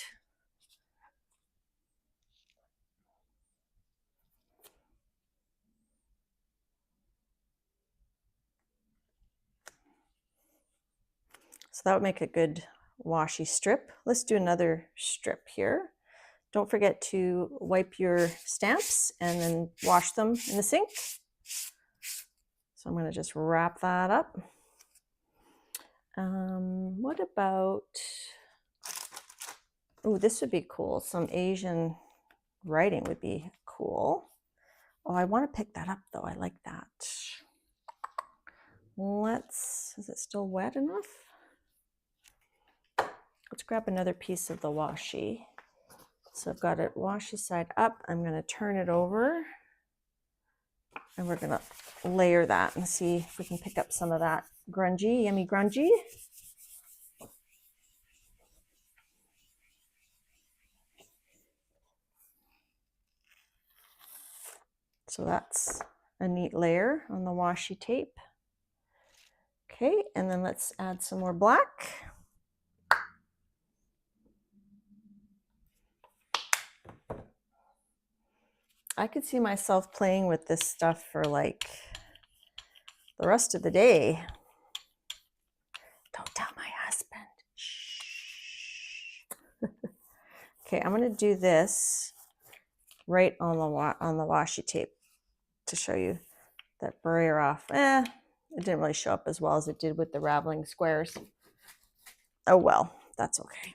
So that would make a good washi strip. Let's do another strip here. Don't forget to wipe your stamps and then wash them in the sink. So I'm going to just wrap that up. What about, oh, this would be cool. Some Asian writing would be cool. Oh, I want to pick that up though. I like that. Is it still wet enough? Let's grab another piece of the washi. So I've got it washi side up. I'm going to turn it over and we're going to layer that and see if we can pick up some of that grungy, yummy grungy. So that's a neat layer on the washi tape. Okay, and then let's add some more black. I could see myself playing with this stuff for like the rest of the day. Don't tell my husband. Shh. Okay, I'm gonna do this right on the washi tape to show you that brayer off. It didn't really show up as well as it did with the raveling squares. Oh well, that's okay.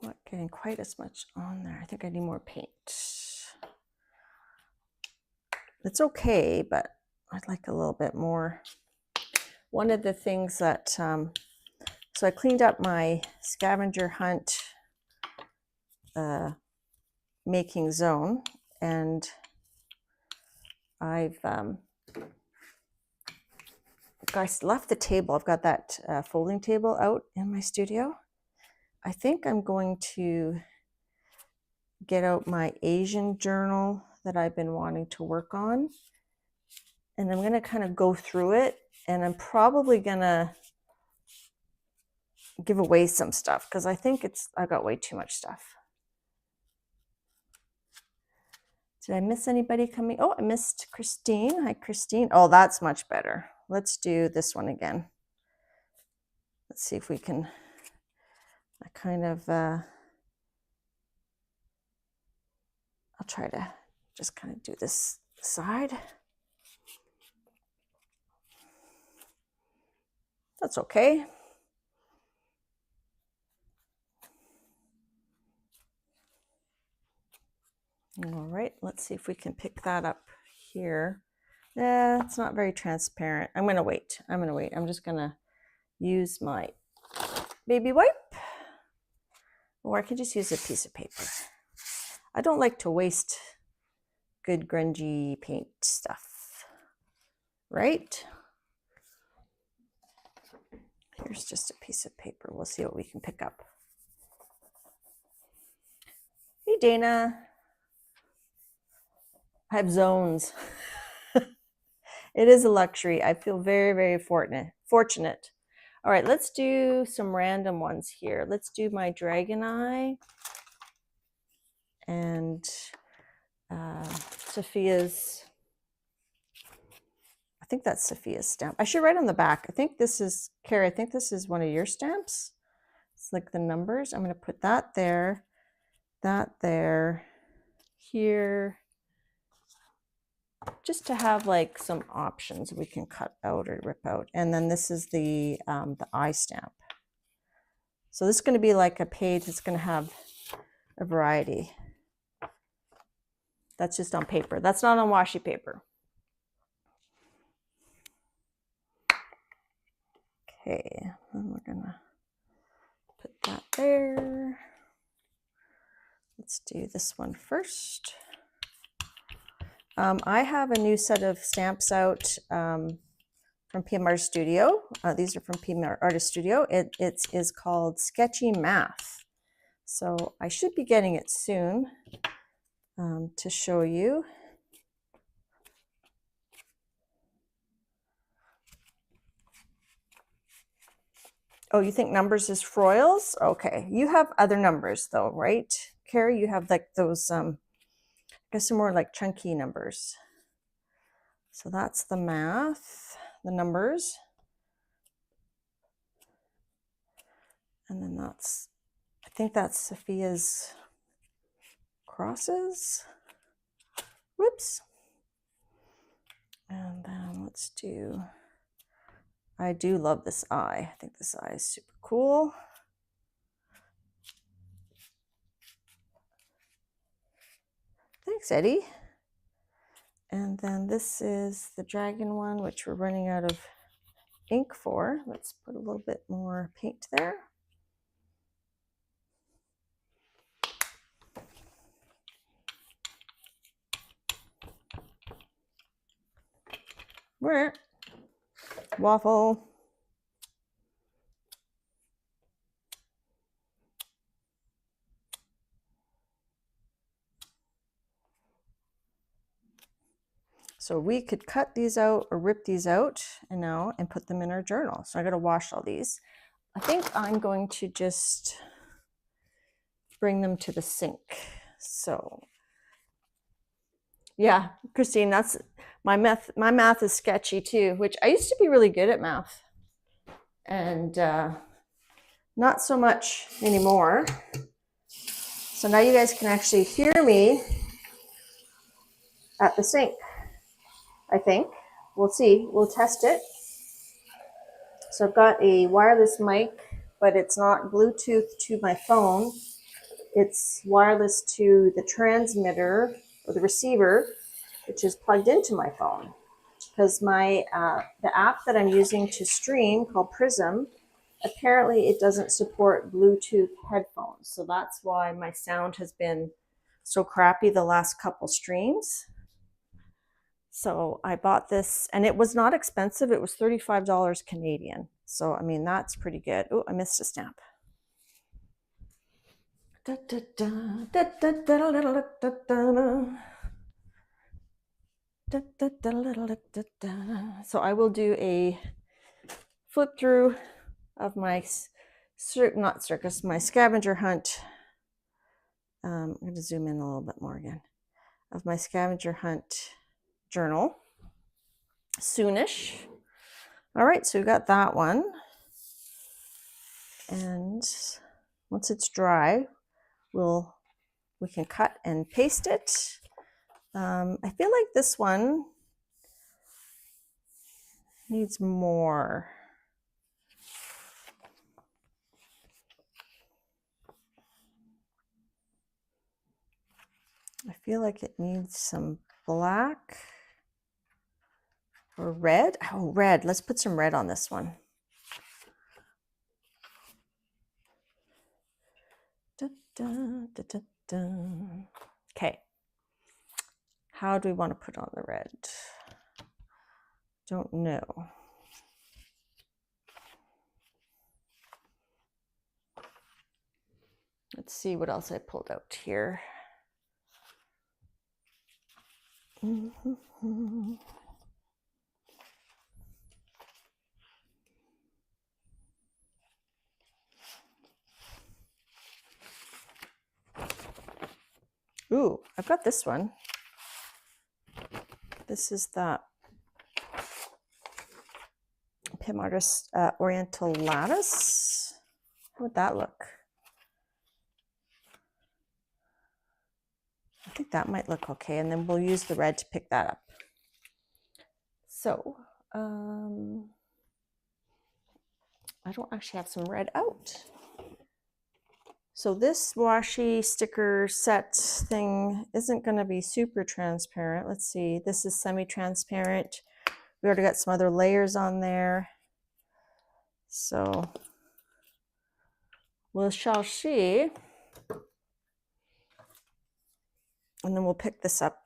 Not getting quite as much on there. I think I need more paint. It's okay, but I'd like a little bit more. One of the things that, so I cleaned up my scavenger hunt making zone, and I've guys left the table. I've got that folding table out in my studio. I think I'm going to get out my Asian journal that I've been wanting to work on, and I'm going to kind of go through it, and I'm probably going to give away some stuff because I think I got way too much stuff. Did I miss anybody coming? Oh, I missed Christine. Hi, Christine. Oh, that's much better. Let's do this one again. Let's see if we can kind of, I'll try to just kind of do this side. That's okay. All right, let's see if we can pick that up here. It's not very transparent. I'm gonna wait. I'm just gonna use my baby wipe, or I can just use a piece of paper. I don't like to waste good grungy paint stuff, right? Here's just a piece of paper. We'll see what we can pick up. Hey, Dana. I have zones. It is a luxury. I feel very, very fortunate. All right, let's do some random ones here. Let's do my dragon eye and Sophia's. I think that's Sophia's stamp. I should write on the back. I think this is, Carrie, I think this is one of your stamps. It's like the numbers. I'm going to put that there, here, just to have like some options we can cut out or rip out. And then this is the eye stamp. So this is going to be like a page that's going to have a variety. That's just on paper. That's not on washi paper. Okay, and we're gonna put that there. Let's do this one first. I have a new set of stamps out from PM Artist Studio. These are from PM Artist Studio. It is called Sketchy Math. So I should be getting it soon to show you. Oh, you think numbers is foils? Okay, you have other numbers though, right? Carrie, you have like those, I guess they're more like chunky numbers. So that's the math, the numbers. And then that's, I think that's Sophia's crosses. Whoops. And then let's do, I do love this eye. I think this eye is super cool. Thanks, Eddie. And then this is the dragon one, which we're running out of ink for. Let's put a little bit more paint there. Waffle. So we could cut these out or rip these out and put them in our journal. So I got to wash all these. I think I'm going to just bring them to the sink. So yeah, Christine, that's my math. My math is sketchy too, which I used to be really good at math, and not so much anymore. So now you guys can actually hear me at the sink, I think. We'll see. We'll test it. So I've got a wireless mic, but it's not Bluetooth to my phone. It's wireless to the transmitter or the receiver, which is plugged into my phone. Because my the app that I'm using to stream, called Prism, apparently it doesn't support Bluetooth headphones. So that's why my sound has been so crappy the last couple streams. So I bought this, and it was not expensive. It was $35 Canadian. So, I mean, that's pretty good. Oh, I missed a stamp. So I will do a flip through of my, my scavenger hunt. I'm going to zoom in a little bit more again, of my scavenger hunt journal soonish. All right, so we got that one. And once it's dry, we can cut and paste it. I feel like this one needs more. I feel like it needs some black or red. Oh, red. Let's put some red on this one. Da, da, da, da, da. Okay. How do we want to put on the red? Don't know. Let's see what else I pulled out here. Ooh, I've got this one. This is the Pim Artist Oriental Lattice. How would that look? I think that might look okay, and then we'll use the red to pick that up. So, I don't actually have some red out. So this washi sticker set thing isn't going to be super transparent. Let's see, this is semi-transparent. We already got some other layers on there. So we shall see. And then we'll pick this up.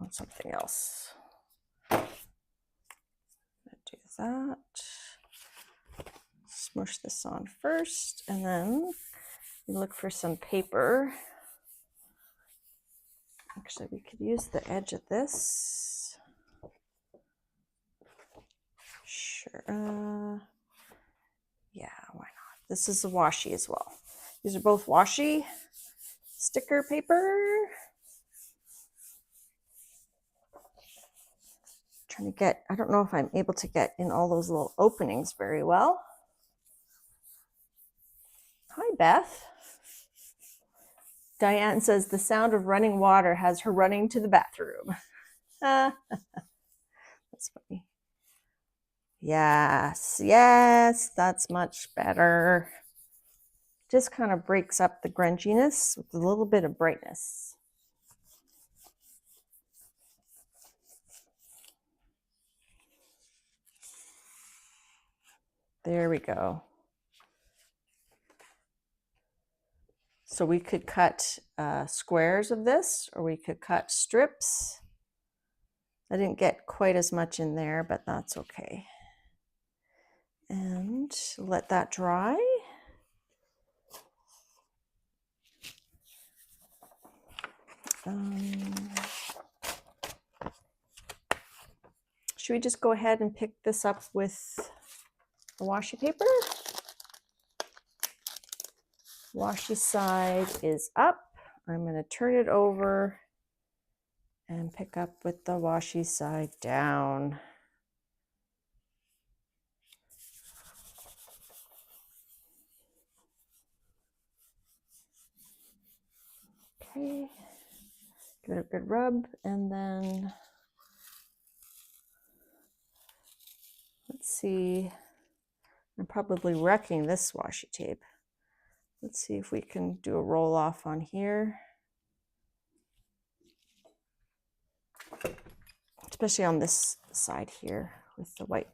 On something else. Do that. Smush this on first, and then you look for some paper. Actually, we could use the edge of this. Sure. Yeah, why not? This is a washi as well. These are both washi sticker paper. Trying to get, I don't know if I'm able to get in all those little openings very well. Hi, Beth. Diane says the sound of running water has her running to the bathroom. That's funny. Yes, yes, that's much better. Just kind of breaks up the grunginess with a little bit of brightness. There we go. So we could cut squares of this, or we could cut strips. I didn't get quite as much in there, but that's okay. And let that dry. Should we just go ahead and pick this up with the washi paper? Washi side is up. I'm going to turn it over and pick up with the washi side down. Okay, give it a good rub, and then let's see, I'm probably wrecking this washi tape. Let's see if we can do a roll off on here, especially on this side here with the white.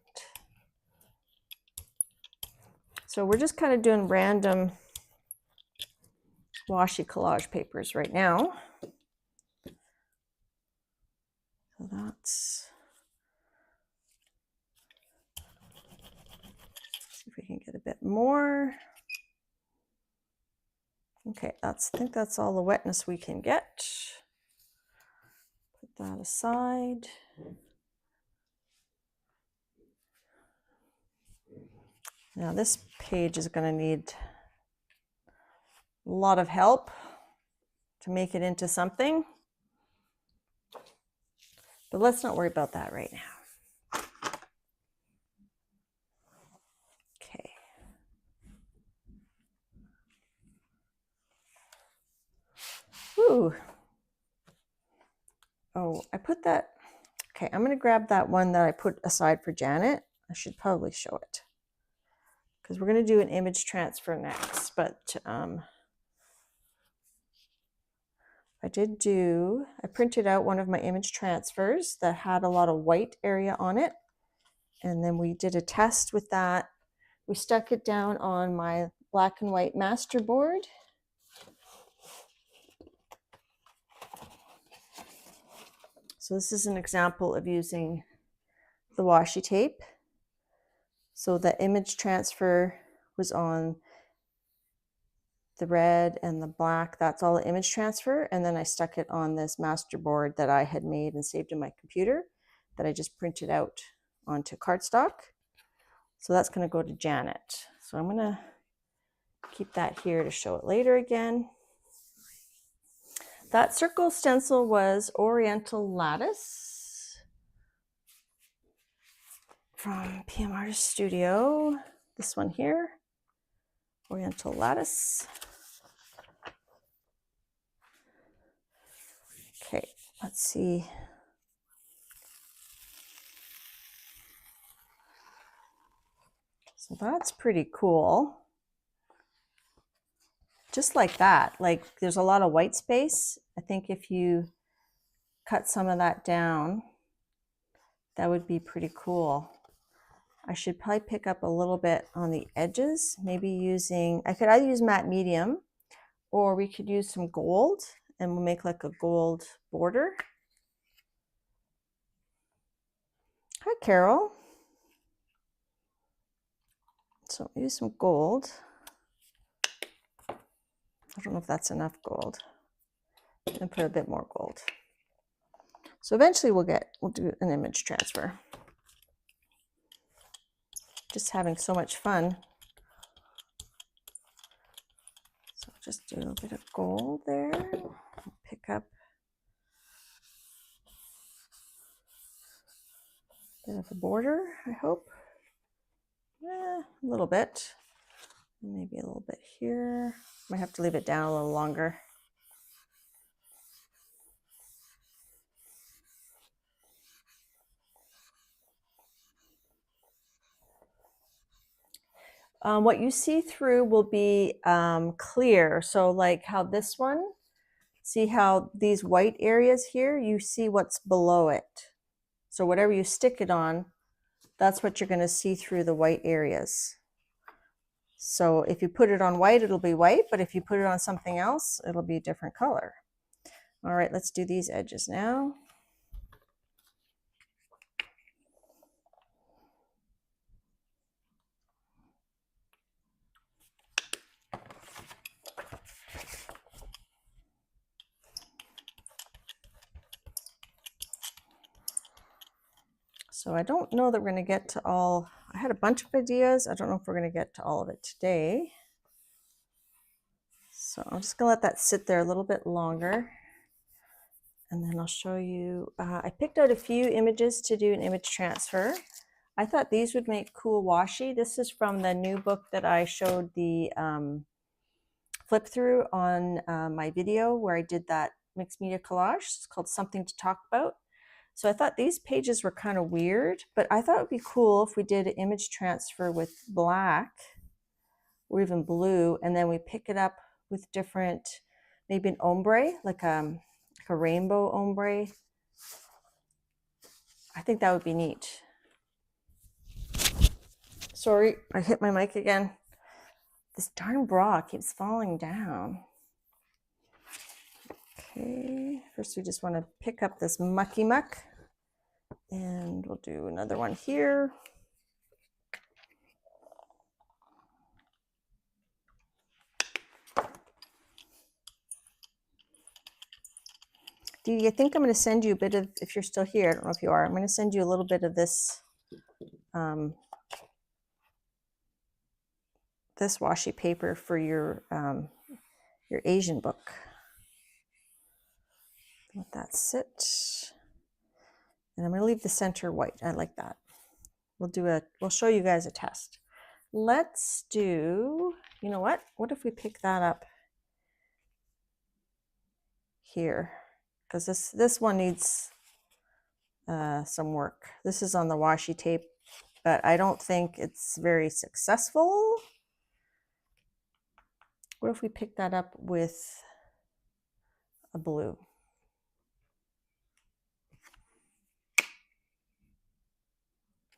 So we're just kind of doing random washi collage papers right now. So that's, see if we can get a bit more. Okay, I think that's all the wetness we can get. Put that aside. Now this page is going to need a lot of help to make it into something, but let's not worry about that right now. Okay. Ooh. Oh, I put that. Okay, I'm going to grab that one that I put aside for Janet. I should probably show it because we're going to do an image transfer next, but I printed out one of my image transfers that had a lot of white area on it. And then we did a test with that. We stuck it down on my black and white master board. So this is an example of using the washi tape. So the image transfer was on the red and the black, that's all the image transfer. And then I stuck it on this master board that I had made and saved in my computer that I just printed out onto cardstock. So that's going to go to Janet. So I'm going to keep that here to show it later again. That circle stencil was Oriental Lattice from PM Artist Studio. This one here, Oriental Lattice. Okay, let's see. So that's pretty cool. Just like that, like there's a lot of white space. I think if you cut some of that down, that would be pretty cool. I should probably pick up a little bit on the edges, maybe using, I could either use matte medium or we could use some gold and we'll make like a gold border. Hi, Carol. So use some gold. I don't know if that's enough gold. And put a bit more gold. So eventually we'll do an image transfer. Just having so much fun. So just do a bit of gold there. Pick up a bit of a border, I hope. A little bit. Maybe a little bit here. Might have to leave it down a little longer. What you see through will be clear. So like how this one, see how these white areas here, you see what's below it. So whatever you stick it on, that's what you're going to see through the white areas. So if you put it on white, it'll be white, but if you put it on something else, it'll be a different color. All right, let's do these edges now. So I don't know that we're going to get to all, I had a bunch of ideas. I don't know if we're going to get to all of it today. So I'm just going to let that sit there a little bit longer. And then I'll show you, I picked out a few images to do an image transfer. I thought these would make cool washi. This is from the new book that I showed the flip through on my video where I did that mixed media collage. It's called Something to Talk About. So I thought these pages were kind of weird, but I thought it would be cool if we did an image transfer with black or even blue, and then we pick it up with different, maybe an ombre, like a rainbow ombre. I think that would be neat. Sorry, I hit my mic again. This darn bra keeps falling down. Okay, first we just want to pick up this mucky muck, and we'll do another one here. Dee, I think I'm going to send you a bit of, if you're still here, I don't know if you are, I'm going to send you a little bit of this this washi paper for your Asian book. Let that sit. And I'm going to leave the center white. I like that. We'll show you guys a test. Let's do, you know what? What if we pick that up here? Because this one needs some work. This is on the washi tape, but I don't think it's very successful. What if we pick that up with a blue?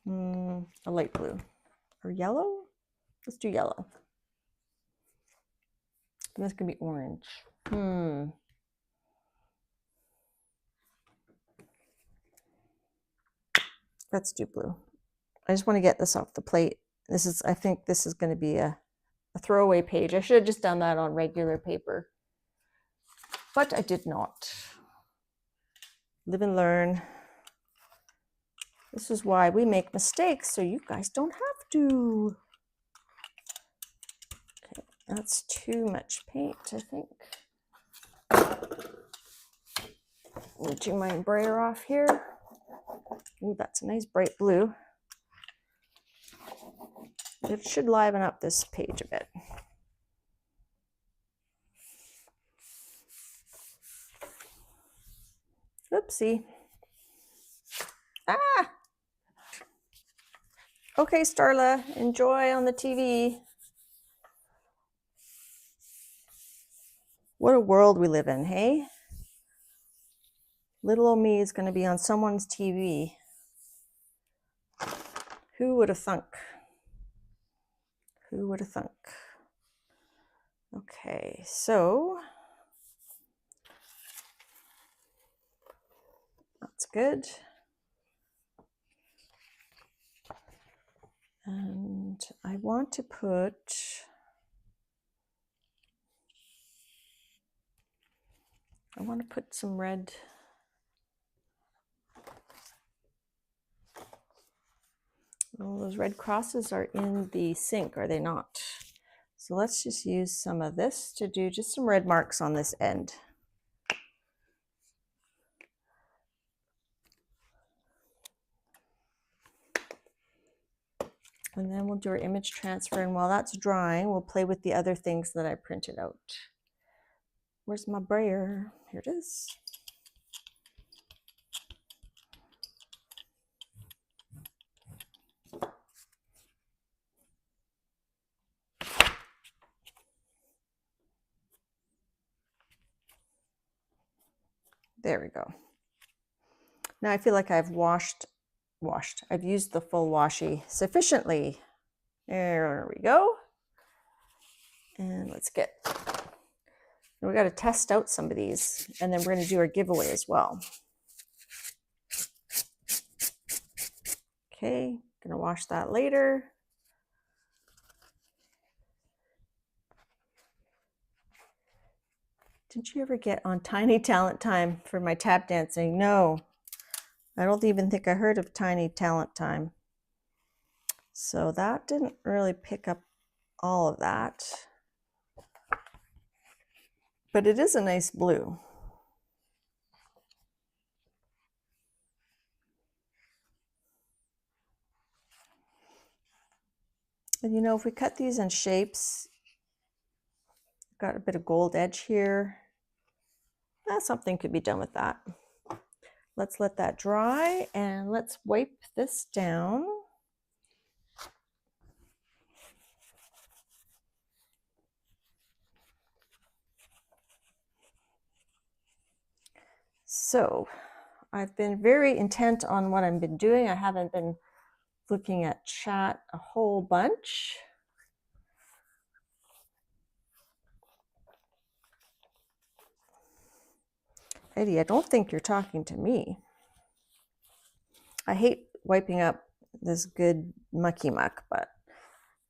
A light blue or yellow? Let's do yellow. And that's gonna be orange. Let's do blue. I just want to get this off the plate. I think this is going to be a throwaway page. I should have just done that on regular paper, but I did not. Live and learn. This is why we make mistakes, so you guys don't have to. Okay, that's too much paint, I think. We'll do my brayer off here. Ooh, that's a nice bright blue. It should liven up this page a bit. Oopsie. Ah! Okay, Starla, enjoy on the TV. What a world we live in, hey? Little old me is going to be on someone's TV. Who would have thunk? Who would have thunk? Okay, so that's good. And I want to put some red. Oh, those red crosses are in the sink, are they not? So let's just use some of this to do just some red marks on this end. And then we'll do our image transfer, and while that's drying, we'll play with the other things that I printed out. Where's my brayer? Here it is. There we go. Now I feel like I've I've used the full washi sufficiently. There we go. And we got to test out some of these, and then we're going to do our giveaway as well. Okay, gonna wash that later. Didn't you ever get on Tiny Talent Time for my tap dancing? No, I don't even think I heard of Tiny Talent Time. So that didn't really pick up all of that. But it is a nice blue. And you know, if we cut these in shapes, got a bit of gold edge here. Something could be done with that. Let's let that dry and let's wipe this down. So I've been very intent on what I've been doing. I haven't been looking at chat a whole bunch. Eddie, I don't think you're talking to me. I hate wiping up this good mucky muck, but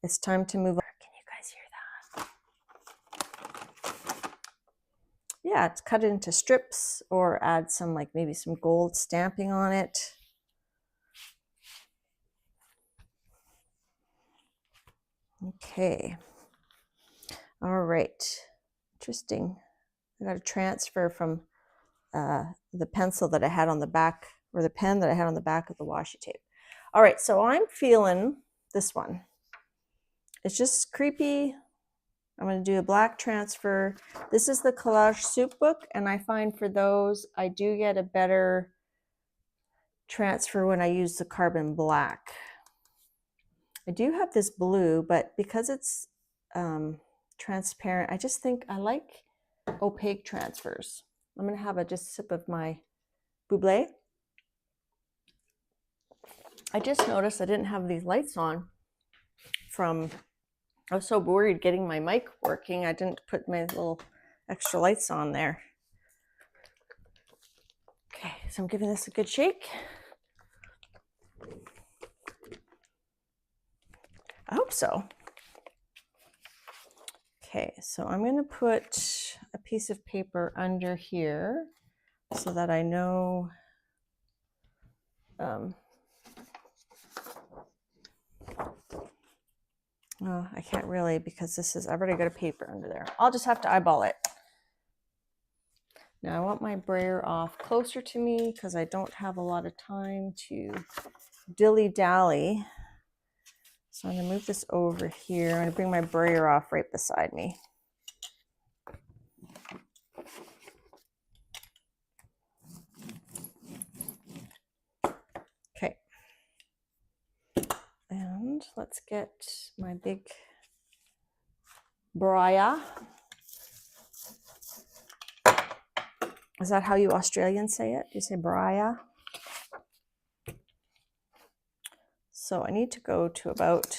it's time to move on. Can you guys hear that? Yeah, it's cut it into strips or add some, like maybe some gold stamping on it. Okay. All right. Interesting. I got a transfer from the pencil that I had on the back, or the pen that I had on the back of the washi tape. All right, so I'm feeling this one. It's just creepy. I'm going to do a black transfer. This is the Collage Soup book, and I find for those, I do get a better transfer when I use the carbon black. I do have this blue, but because it's transparent, I just think I like opaque transfers. I'm going to have just a sip of my Buble. I just noticed I didn't have these lights on I was so worried getting my mic working, I didn't put my little extra lights on there. Okay, so I'm giving this a good shake. I hope so. Okay, so I'm going to put a piece of paper under here so that I know oh, I can't really, because I've already got a paper under there. I'll just have to eyeball it. Now I want my brayer off closer to me because I don't have a lot of time to dilly-dally. So I'm going to move this over here. I'm going to bring my brayer off right beside me. Okay. And let's get my big brayer. Is that how you Australians say it? Do you say brayer? So I need to go to about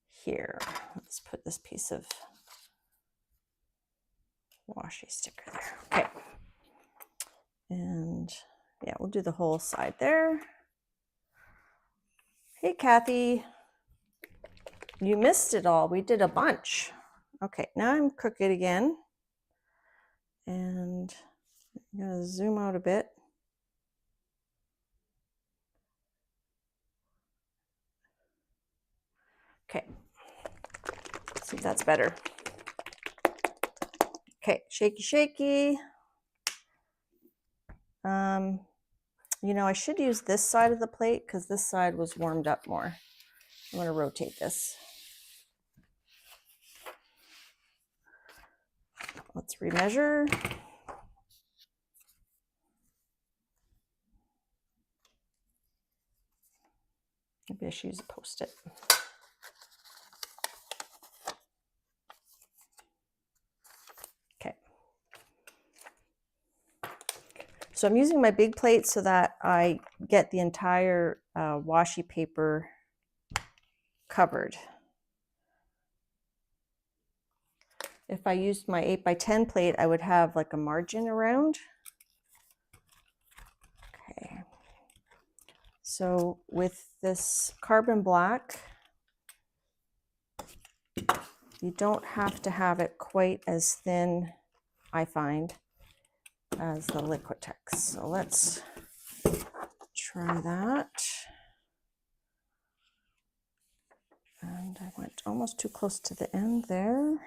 here. Let's put this piece of washi sticker there. Okay. And yeah, we'll do the whole side there. Hey, Kathy. You missed it all. We did a bunch. Okay, now I'm crooked again. And I'm going to zoom out a bit. Okay, let's see if that's better. Okay, shaky, shaky. You know, I should use this side of the plate because this side was warmed up more. I'm going to rotate this. Let's remeasure. Maybe I should use a Post-it. Okay. So I'm using my big plate so that I get the entire washi paper covered. If I used my 8x10 plate, I would have like a margin around. Okay. So with this carbon black, you don't have to have it quite as thin, I find, as the Liquitex. So let's try that. And I went almost too close to the end there.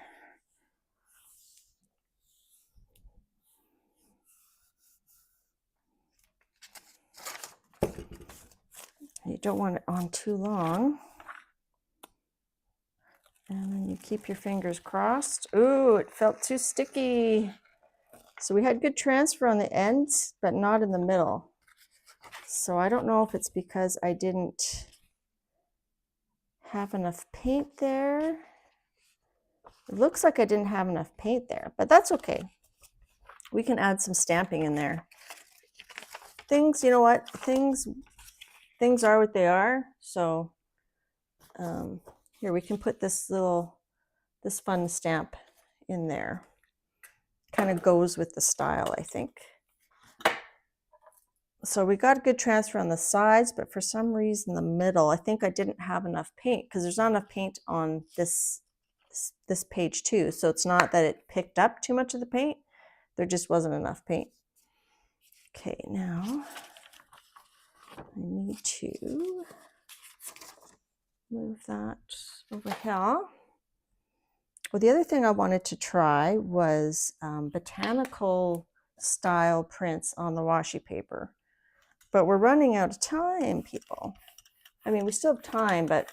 You don't want it on too long. And then you keep your fingers crossed. Ooh, it felt too sticky. So we had good transfer on the ends, but not in the middle. So I don't know if it's because I didn't have enough paint there. It looks like I didn't have enough paint there, but that's okay. We can add some stamping in there. Things, you know what? Things are what they are. So here we can put this fun stamp in there. Kind of goes with the style, I think. So we got a good transfer on the sides, but for some reason the middle, I think I didn't have enough paint because there's not enough paint on this page too. So it's not that it picked up too much of the paint. There just wasn't enough paint. Okay, now I need to move that over here. Well, the other thing I wanted to try was botanical style prints on the washi paper. But we're running out of time, people. I mean, we still have time, but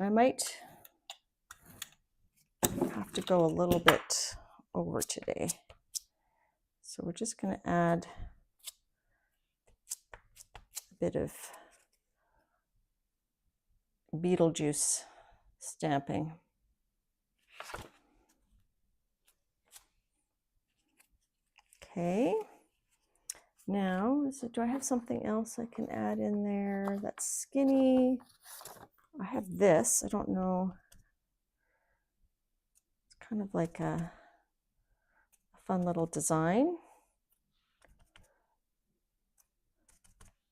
I might have to go a little bit over today. So we're just going to add a bit of Beetlejuice stamping. Okay. Now, so do I have something else I can add in there that's skinny? I have this. I don't know. It's kind of like a fun little design.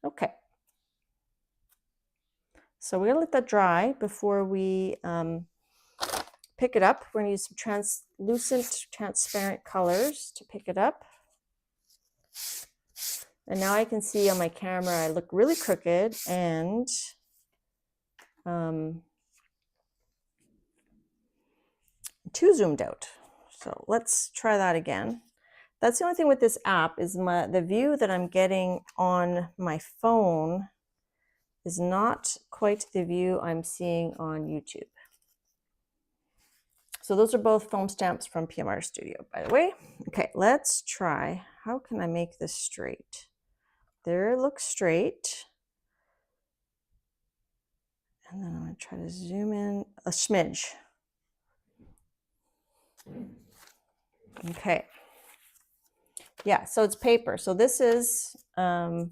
Okay. So we're going to let that dry before we pick it up. We're going to use some translucent, transparent colors to pick it up. And now I can see on my camera I look really crooked and too zoomed out. So let's try that again. That's the only thing with this app is the view that I'm getting on my phone is not quite the view I'm seeing on YouTube. So those are both foam stamps from PMR Studio, by the way. Okay, let's try. How can I make this straight? There it looks straight. And then I'm going to try to zoom in a smidge. Okay. Yeah, so it's paper. So this is, I'm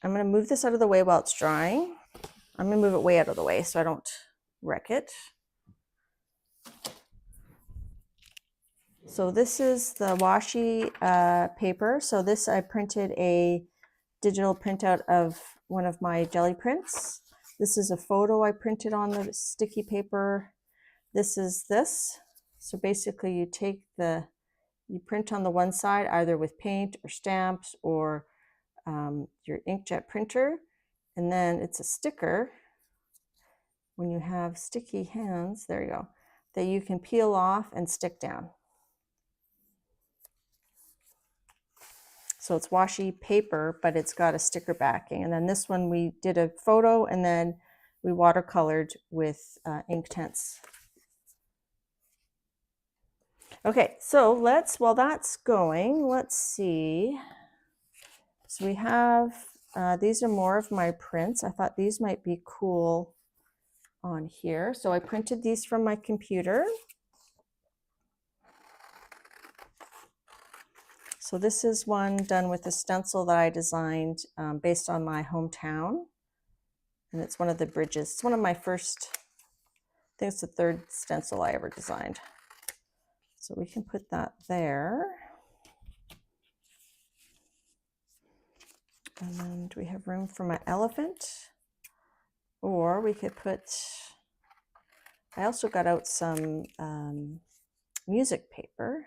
going to move this out of the way while it's drying. I'm going to move it way out of the way so I don't wreck it. So this is the washi paper. So this, I printed a digital printout of one of my jelly prints. This is a photo I printed on the sticky paper. This is this. So basically you take you print on the one side either with paint or stamps or your inkjet printer. And then it's a sticker when you have sticky hands, there you go, that you can peel off and stick down. So it's washi paper, but it's got a sticker backing. And then this one we did a photo and then we watercolored with Inktense. Okay, so while that's going, let's see. So we have, these are more of my prints. I thought these might be cool on here. So I printed these from my computer. So this is one done with a stencil that I designed based on my hometown. And it's one of the bridges. It's one of my first, I think it's the third stencil I ever designed. So we can put that there. And then do we have room for my elephant? Or we could put, I also got out some music paper.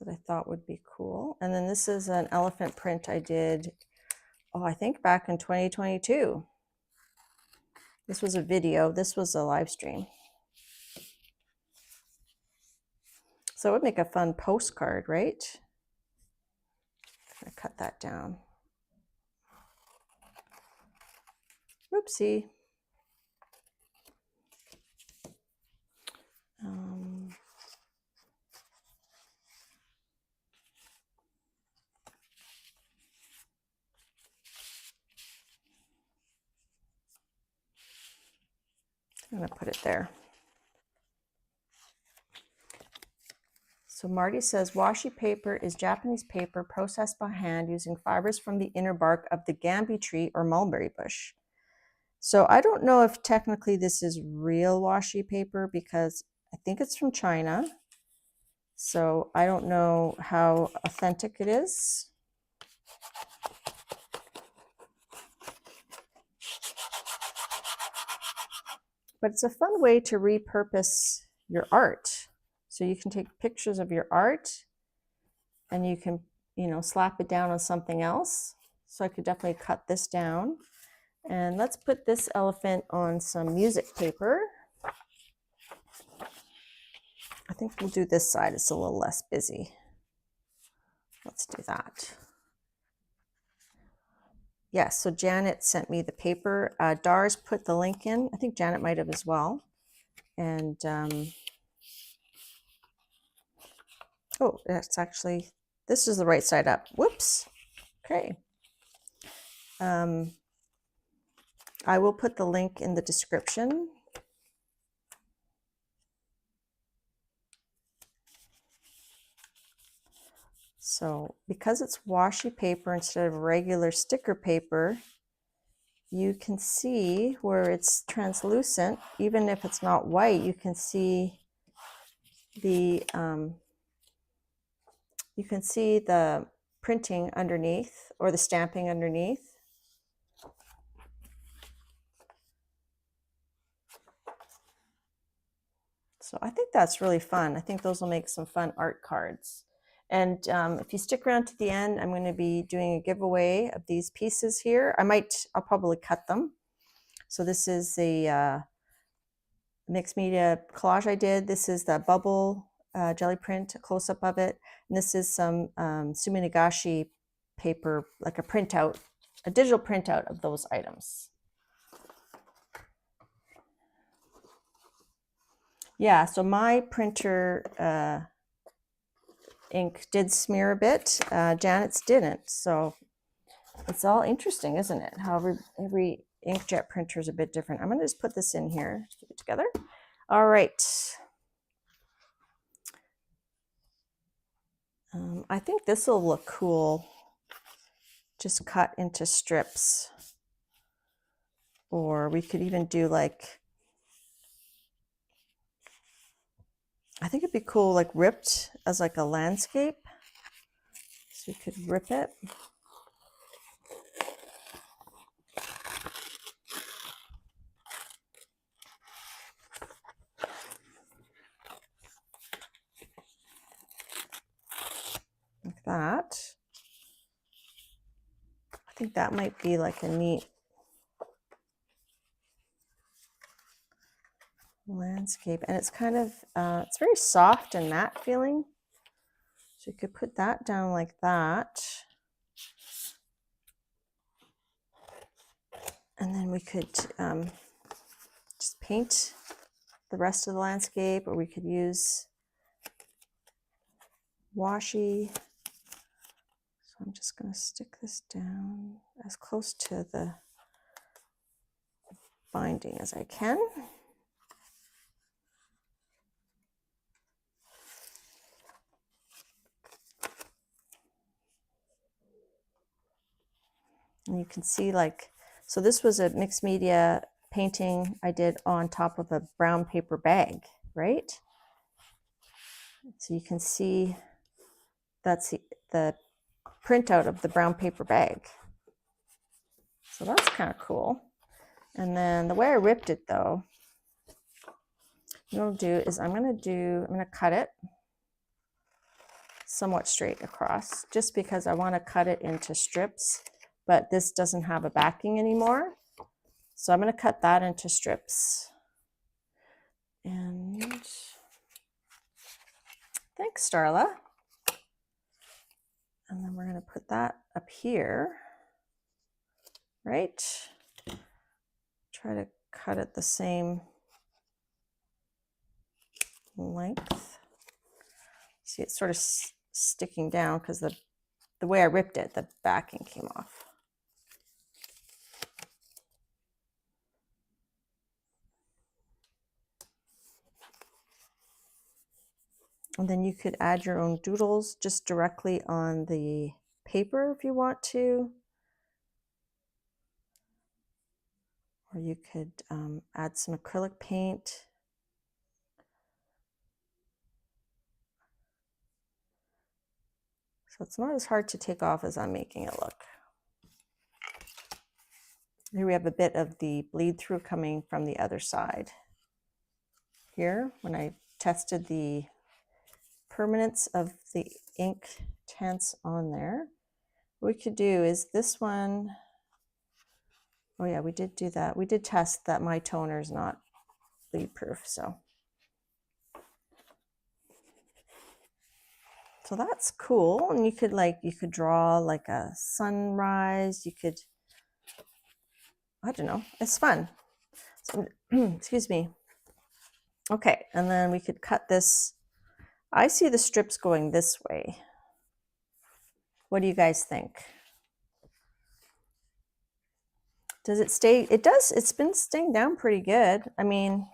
that I thought would be cool. And then this is an elephant print I did, oh, I think back in 2022. This was a video, this was a live stream. So it would make a fun postcard, right? I'm gonna cut that down. Oopsie. I'm gonna put it there. So Marty says, washi paper is Japanese paper processed by hand using fibers from the inner bark of the gambi tree or mulberry bush. So I don't know if technically this is real washi paper because I think it's from China. So I don't know how authentic it is. But it's a fun way to repurpose your art. So you can take pictures of your art and you can, you know, slap it down on something else. So I could definitely cut this down. And let's put this elephant on some music paper. I think we'll do this side. It's a little less busy. Let's do that. Yeah, so Janet sent me the paper. Dars put the link in. I think Janet might have as well. And oh, that's actually, this is the right side up. Whoops. Okay. I will put the link in the description. So because it's washi paper instead of regular sticker paper, you can see where it's translucent. Even if it's not white, you can see the printing underneath or the stamping underneath. So I think that's really fun. I think those will make some fun art cards. And if you stick around to the end, I'm going to be doing a giveaway of these pieces here. I'll probably cut them. So this is the mixed media collage I did. This is the bubble jelly print, a close-up of it. And this is some suminagashi paper, like a printout, a digital printout of those items. Yeah, so my printer ink did smear a bit. Janet's didn't. So it's all interesting, isn't it? How every inkjet printer is a bit different. I'm going to just put this in here, keep it together. All right. I think this will look cool, just cut into strips. Or we could even do like, I think it'd be cool like ripped as like a landscape. So we could rip it. Like that. I think that might be like a neat landscape. And it's kind of, it's very soft and matte feeling. So you could put that down like that. And then we could just paint the rest of the landscape, or we could use washi. So I'm just going to stick this down as close to the binding as I can. And you can see like, so this was a mixed media painting I did on top of a brown paper bag, right? So you can see that's the printout of the brown paper bag. So that's kind of cool. And then the way I ripped it though, what I'll do is I'm going to cut it. somewhat straight across, just because I want to cut it into strips, but this doesn't have a backing anymore. So I'm going to cut that into strips. And thanks, Starla. And then we're going to put that up here, right? Try to cut it the same length. See, it's sort of sticking down because the way I ripped it, the backing came off. And then you could add your own doodles just directly on the paper if you want to. Or you could add some acrylic paint. So it's not as hard to take off as I'm making it look. Here we have a bit of the bleed through coming from the other side. Here, when I tested the permanence of the ink tints on there, what we could do is this one. Oh yeah, we did do that. We did test that my toner is not bleed proof, so that's cool. And you could draw like a sunrise. You could, I don't know, it's fun. So, excuse me. Okay, and then we could cut this. I see the strips going this way. What do you guys think? Does it stay? It does. It's been staying down pretty good. I mean,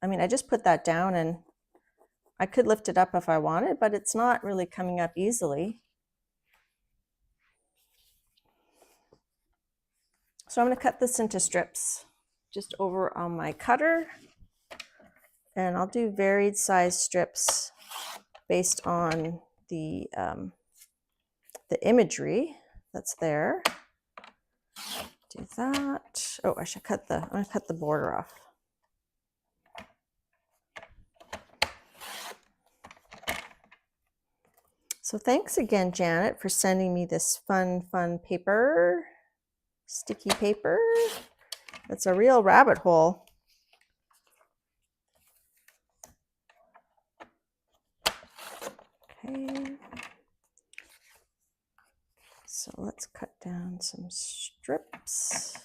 I just put that down, and I could lift it up if I wanted, but it's not really coming up easily. So I'm going to cut this into strips just over on my cutter, and I'll do varied size strips based on the imagery that's there. Do that. Oh, I should cut I'm going to cut the border off. So thanks again, Janet, for sending me this fun paper, sticky paper. It's a real rabbit hole. Okay. So let's cut down some strips.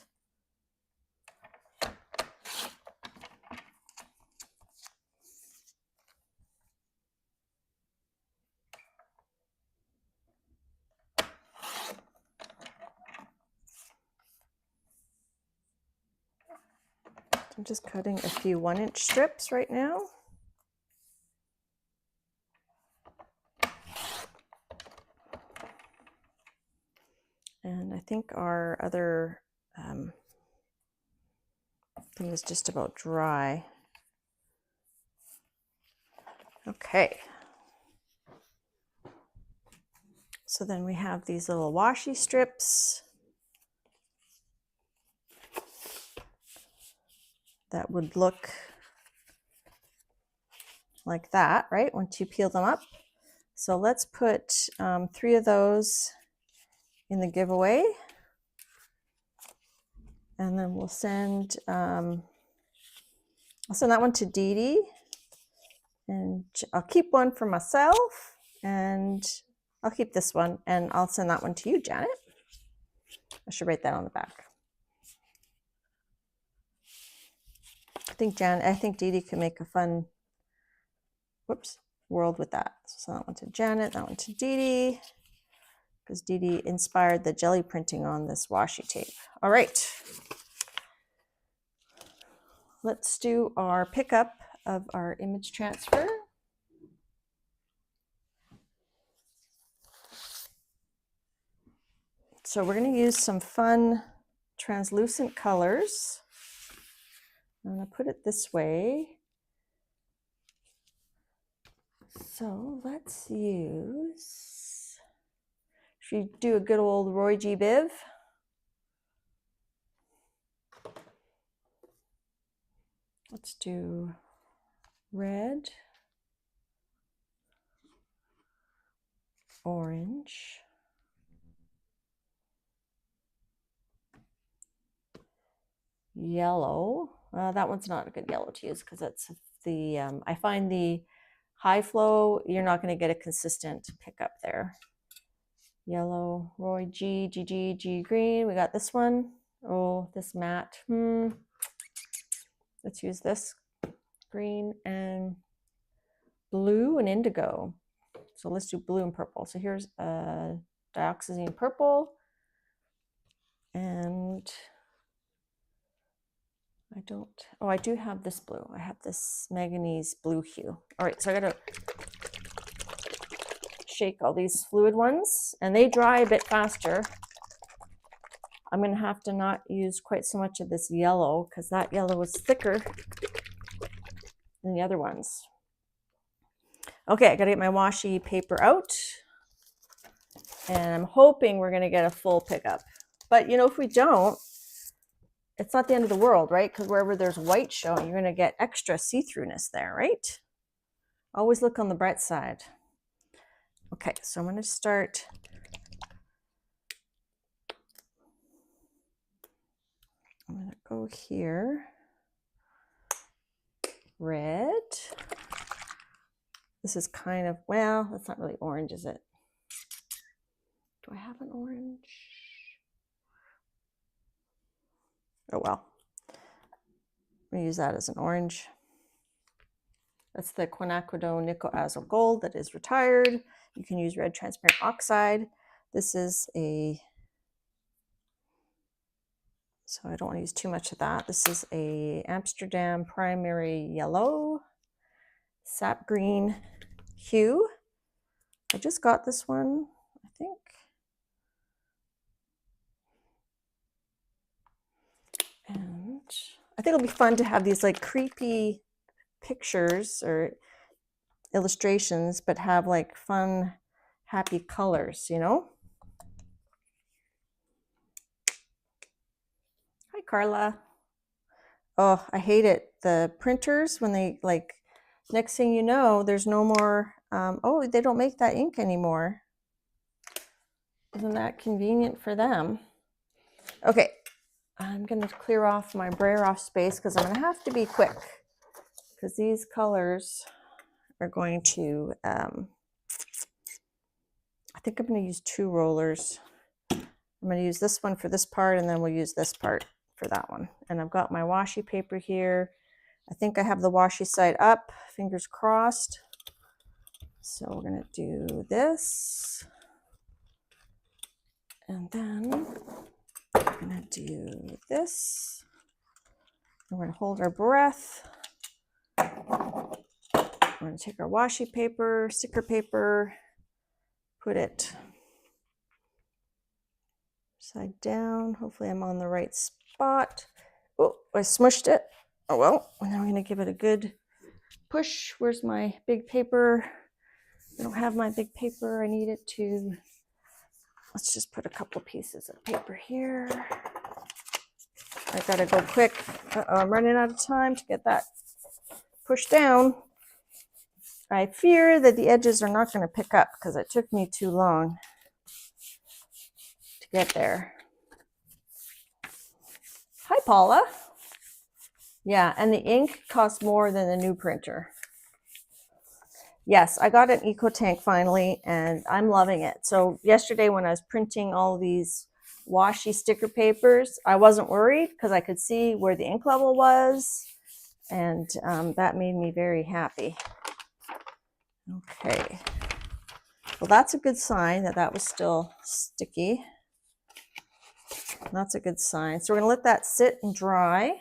I'm just cutting a few 1-inch strips right now. And I think our other thing is just about dry. Okay. So then we have these little washi strips that would look like that, right? Once you peel them up. So let's put 3 of those in the giveaway. And then we'll send, I'll send that one to Dee Dee. And I'll keep one for myself. And I'll keep this one. And I'll send that one to you, Janet. I should write that on the back. I think Dee Dee can make a fun, world with that. So that one to Janet, that one to Dee Dee, because Dee Dee inspired the jelly printing on this washi tape. All right. Let's do our pickup of our image transfer. So we're going to use some fun translucent colors. I'm going to put it this way. So let's use, should we do a good old Roy G. Biv? Let's do red, orange. Yellow. That one's not a good yellow to use because it's the, I find the high flow, you're not going to get a consistent pickup there. Yellow, Roy G, G green. We got this one. Oh, this matte. Let's use this green and blue and indigo. So let's do blue and purple. So here's dioxazine purple. And I do have this blue. I have this manganese blue hue. All right, so I gotta shake all these fluid ones, and they dry a bit faster. I'm gonna have to not use quite so much of this yellow because that yellow is thicker than the other ones. Okay, I gotta get my washi paper out, and I'm hoping we're gonna get a full pickup. But if we don't, it's not the end of the world, right? Because wherever there's white showing, you're going to get extra see-throughness there, right? Always look on the bright side. Okay, so I'm going to start. I'm going to go here. Red. This is kind of, well, that's not really orange, is it? Do I have an orange? Oh, well. I'm going to use that as an orange. That's the quinacridone nickel azo gold that is retired. You can use red transparent oxide. This is so I don't want to use too much of that. This is a Amsterdam primary yellow, sap green hue. I just got this one, I think. And I think it'll be fun to have these like creepy pictures or illustrations, but have like fun, happy colors, Hi, Carla. Oh, I hate it. The printers, when they next thing you know, there's no more, oh, they don't make that ink anymore. Isn't that convenient for them? Okay, I'm going to clear off my brayer off space because I'm going to have to be quick because these colors are going to, I think I'm going to use 2 rollers. I'm going to use this one for this part, and then we'll use this part for that one. And I've got my washi paper here. I think I have the washi side up, fingers crossed. So we're going to do this. And then we're going to do this. We're going to hold our breath. We're going to take our washi paper, sticker paper, put it upside down. Hopefully I'm on the right spot. Oh, I smushed it. Oh well. And then we're going to give it a good push. Where's my big paper? I don't have my big paper. I need it to. Let's just put a couple pieces of paper here. I gotta go quick. I'm running out of time to get that pushed down. I fear that the edges are not going to pick up because it took me too long to get there. Hi, Paula. Yeah, and the ink costs more than the new printer. Yes, I got an EcoTank finally, and I'm loving it. So yesterday when I was printing all these washi sticker papers, I wasn't worried because I could see where the ink level was, and that made me very happy. Okay, well, that's a good sign that that was still sticky. That's a good sign. So we're gonna let that sit and dry.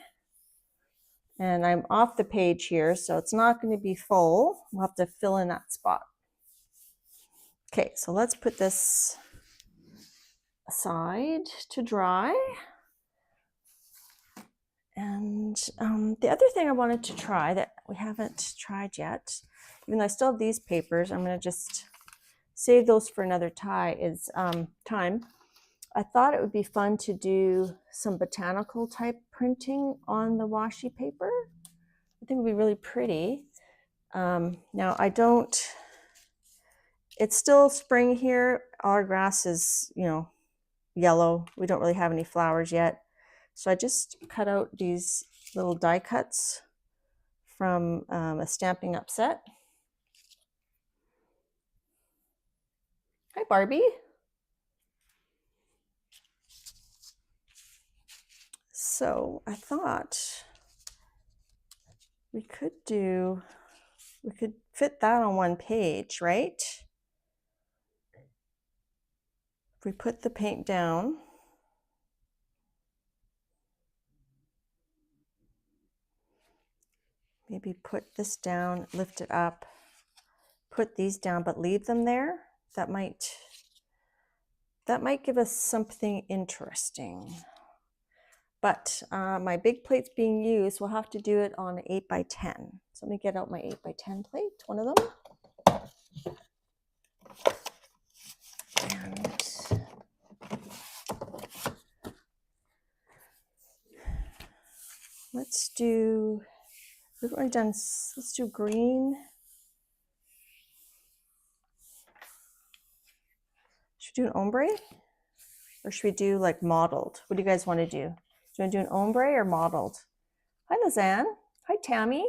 And I'm off the page here, so it's not going to be full. We'll have to fill in that spot. Okay, so let's put this aside to dry. And the other thing I wanted to try that we haven't tried yet, even though I still have these papers, I'm going to just save those for another time. I thought it would be fun to do some botanical type printing on the washi paper. I think it would be really pretty. Now I don't, it's still spring here. Our grass is, you know, yellow. We don't really have any flowers yet. So I just cut out these little die cuts from a Stampin' Up set. Hi, Barbie. So I thought we could fit that on one page, right? If we put the paint down, maybe put this down, lift it up, put these down, but leave them there. That might give us something interesting. But my big plate's being used. We'll have to do it on 8 by 10. So let me get out my 8 by 10 plate, one of them. And let's do, we've already done, let's do green. Should we do an ombre? Or should we do like mottled? What do you guys want to do? Do you want to do an ombre or mottled? Hi, Lizanne. Hi, Tammy.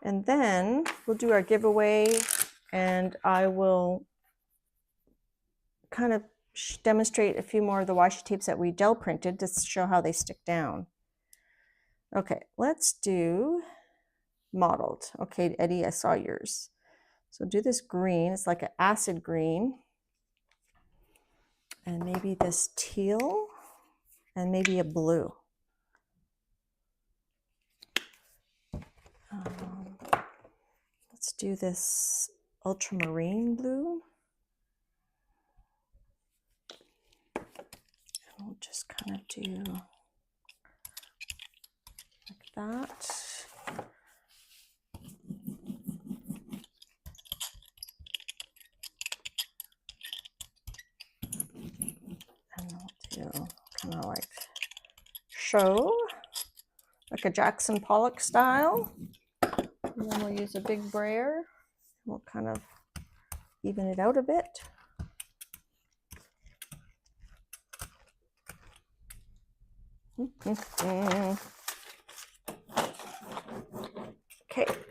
And then we'll do our giveaway, and I will kind of demonstrate a few more of the washi tapes that we gel printed to show how they stick down. Okay, let's do mottled. Okay, Eddie, I saw yours. So do this green. It's like an acid green. And maybe this teal, and maybe a blue. Let's do this ultramarine blue. And we'll just kind of do like that. And we'll do kind of like show, like a Jackson Pollock style. And then we'll use a big brayer. We'll kind of even it out a bit. Okay,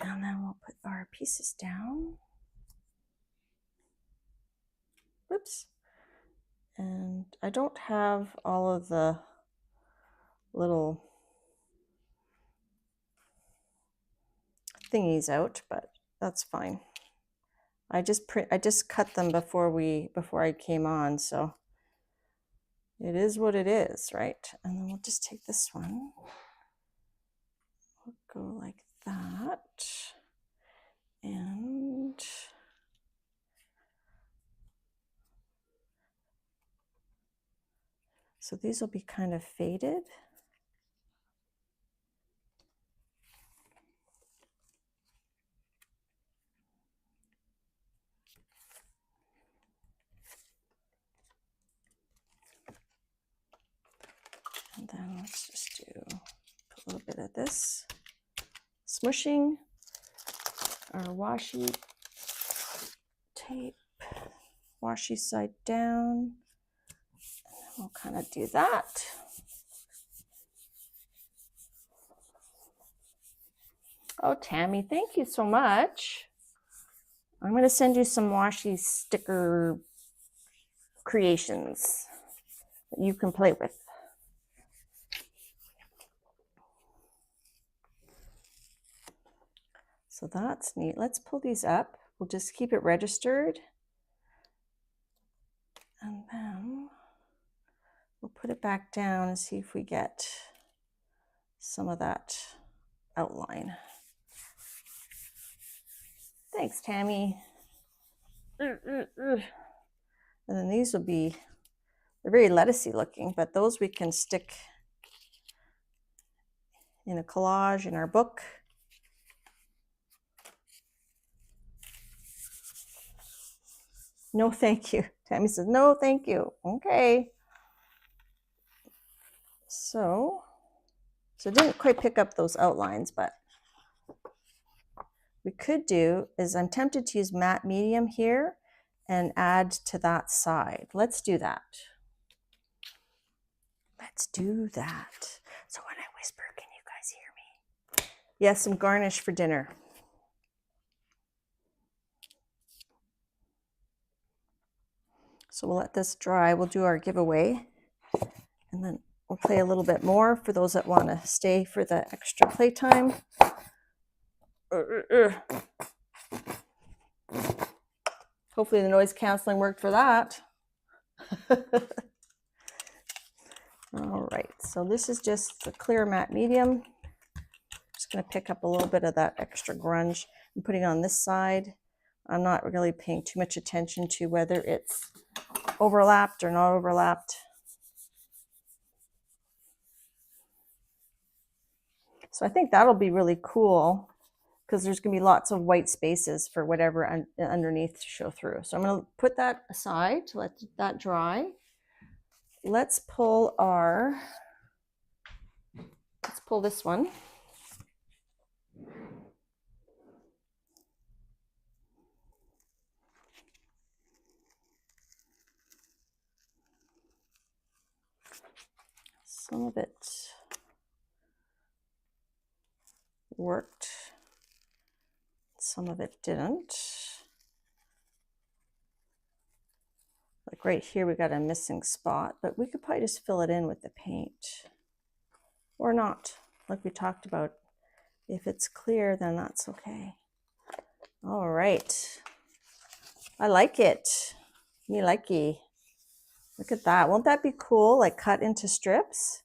and then we'll put our pieces down. Whoops. And I don't have all of the little thingies out, but that's fine. I just cut them before I came on, so it is what it is, right? And then we'll just take this one. We'll go like that. And so these will be kind of faded. And then let's just put a little bit of this smushing our washi tape, washi side down. And we'll kind of do that. Oh, Tammy, thank you so much. I'm going to send you some washi sticker creations that you can play with. So that's neat. Let's pull these up. We'll just keep it registered. And then we'll put it back down and see if we get some of that outline. Thanks, Tammy. And then these will be, they're very lettucey looking, but those we can stick in a collage in our book. No, thank you. Tammy says, no, thank you. Okay. So didn't quite pick up those outlines, but we could do is, I'm tempted to use matte medium here and add to that side. Let's do that. Let's do that. So when I whisper, can you guys hear me? Yes, some garnish for dinner. So we'll let this dry. We'll do our giveaway, and then we'll play a little bit more for those that want to stay for the extra playtime. Hopefully the noise canceling worked for that. All right, so this is just the clear matte medium. Just going to pick up a little bit of that extra grunge and putting it on this side. I'm not really paying too much attention to whether it's overlapped or not overlapped. So I think that'll be really cool because there's going to be lots of white spaces for whatever underneath to show through. So I'm going to put that aside to let that dry. Let's pull this one. Some of it worked, some of it didn't. Like right here, we got a missing spot, but we could probably just fill it in with the paint. Or not, like we talked about. If it's clear, then that's okay. All right. I like it. Me likey. Look at that. Won't that be cool? Like cut into strips.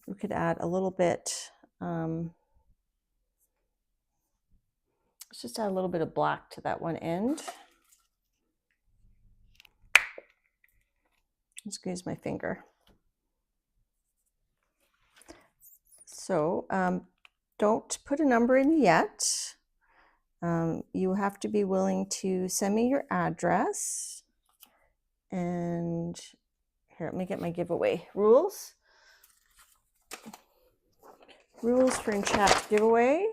We could add a little bit. Let's just add a little bit of black to that one end. Squeeze my finger. So don't put a number in yet. You have to be willing to send me your address. And here, let me get my giveaway rules. Rules for in-chat giveaway.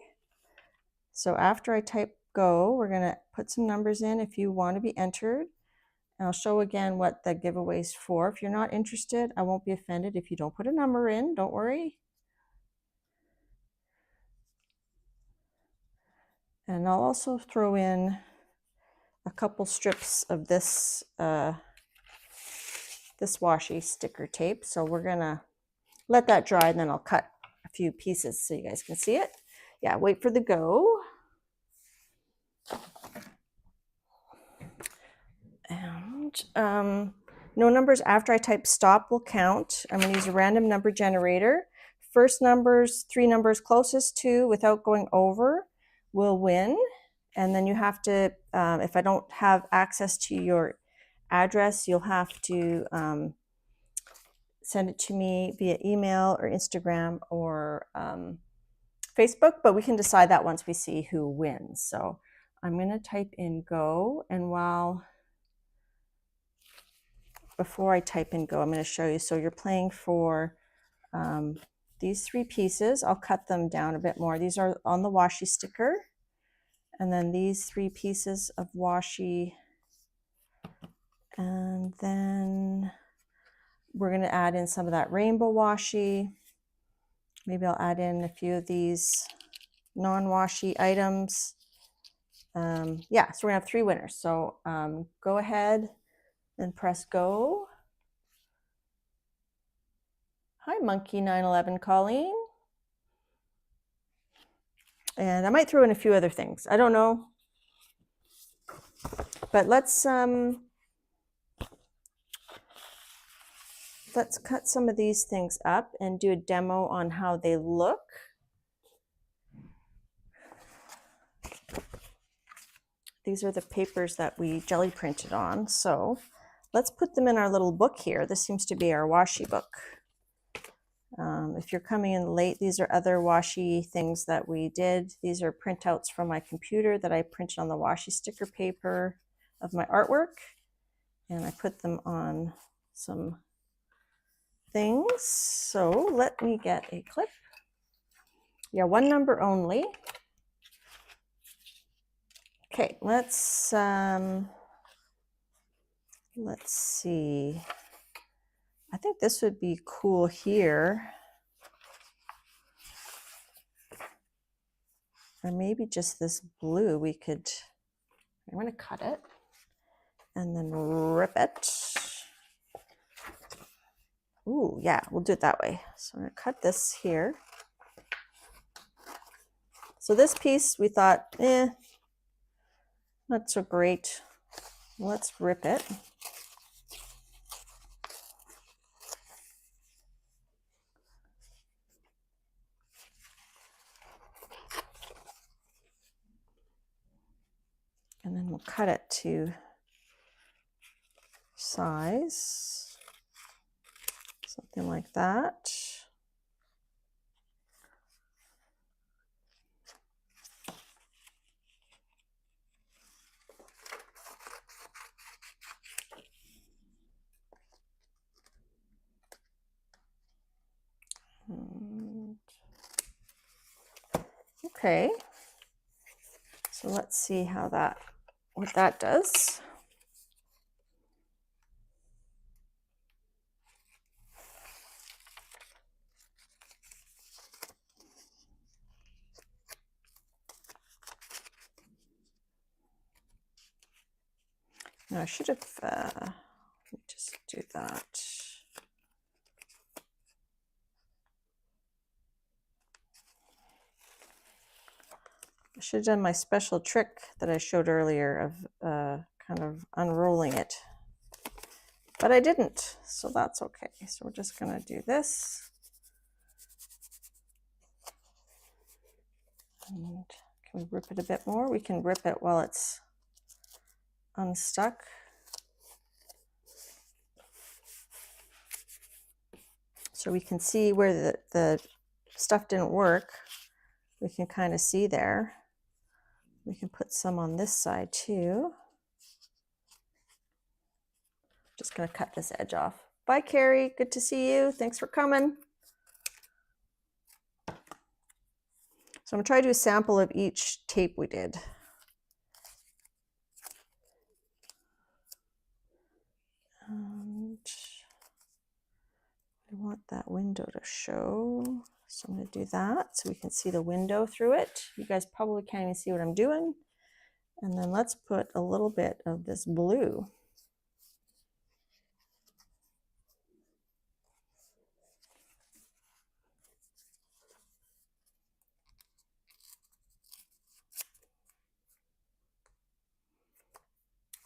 So after I type go, we're going to put some numbers in if you want to be entered. And I'll show again what the giveaway is for. If you're not interested, I won't be offended if you don't put a number in. Don't worry. And I'll also throw in a couple strips of this this washi sticker tape. So we're gonna let that dry, and then I'll cut a few pieces so you guys can see it. Yeah, wait for the go. And no numbers after I type stop will count. I'm gonna use a random number generator. First numbers, 3 numbers closest to without going over will win. And then you have to, if I don't have access to your address, you'll have to send it to me via email or Instagram or Facebook, but we can decide that once we see who wins. So I'm going to type in go, and before I type in go, I'm going to show you. So you're playing for these 3 pieces. I'll cut them down a bit more. These are on the washi sticker. And then these 3 pieces of washi. And then we're going to add in some of that rainbow washi. Maybe I'll add in a few of these non-washi items. Yeah, so we're going to have 3 winners. So go ahead and press go. Hi, Monkey911 Colleen. And I might throw in a few other things. I don't know. But let's cut some of these things up and do a demo on how they look. These are the papers that we jelly printed on. So let's put them in our little book here. This seems to be our washi book. If you're coming in late, these are other washi things that we did. These are printouts from my computer that I printed on the washi sticker paper of my artwork. And I put them on some things. So let me get a clip. Yeah, 1 number only. Okay, let's see. I think this would be cool here. Or maybe just this blue we could, I'm going to cut it and then rip it. Ooh, yeah, we'll do it that way. So I'm going to cut this here. So this piece we thought, not so great. Let's rip it. And then we'll cut it to size, something like that. Okay, so let's see how what that does. Now I should have, let me just do that. I should have done my special trick that I showed earlier of kind of unrolling it, but I didn't, so that's okay. So we're just gonna do this. And can we rip it a bit more? We can rip it while it's unstuck. So we can see where the stuff didn't work. We can kind of see there. We can put some on this side too. Just gonna cut this edge off. Bye, Carrie, good to see you. Thanks for coming. So I'm gonna try to do a sample of each tape we did. And I want that window to show. So I'm gonna do that so we can see the window through it. You guys probably can't even see what I'm doing. And then let's put a little bit of this blue.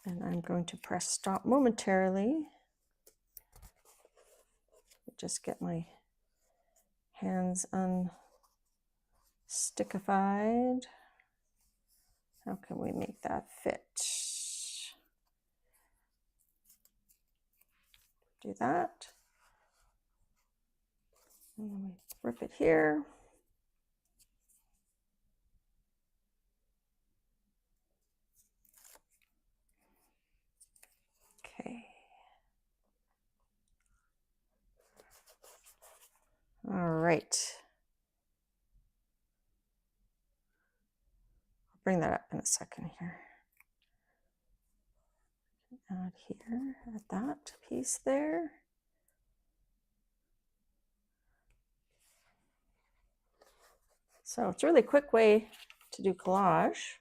And I'm going to press stop momentarily. Just get my hands unstickified. How can we make that fit? Do that. And then we rip it here. Okay. All right. I'll bring that up in a second here. Add here, add that piece there. So it's a really quick way to do collage.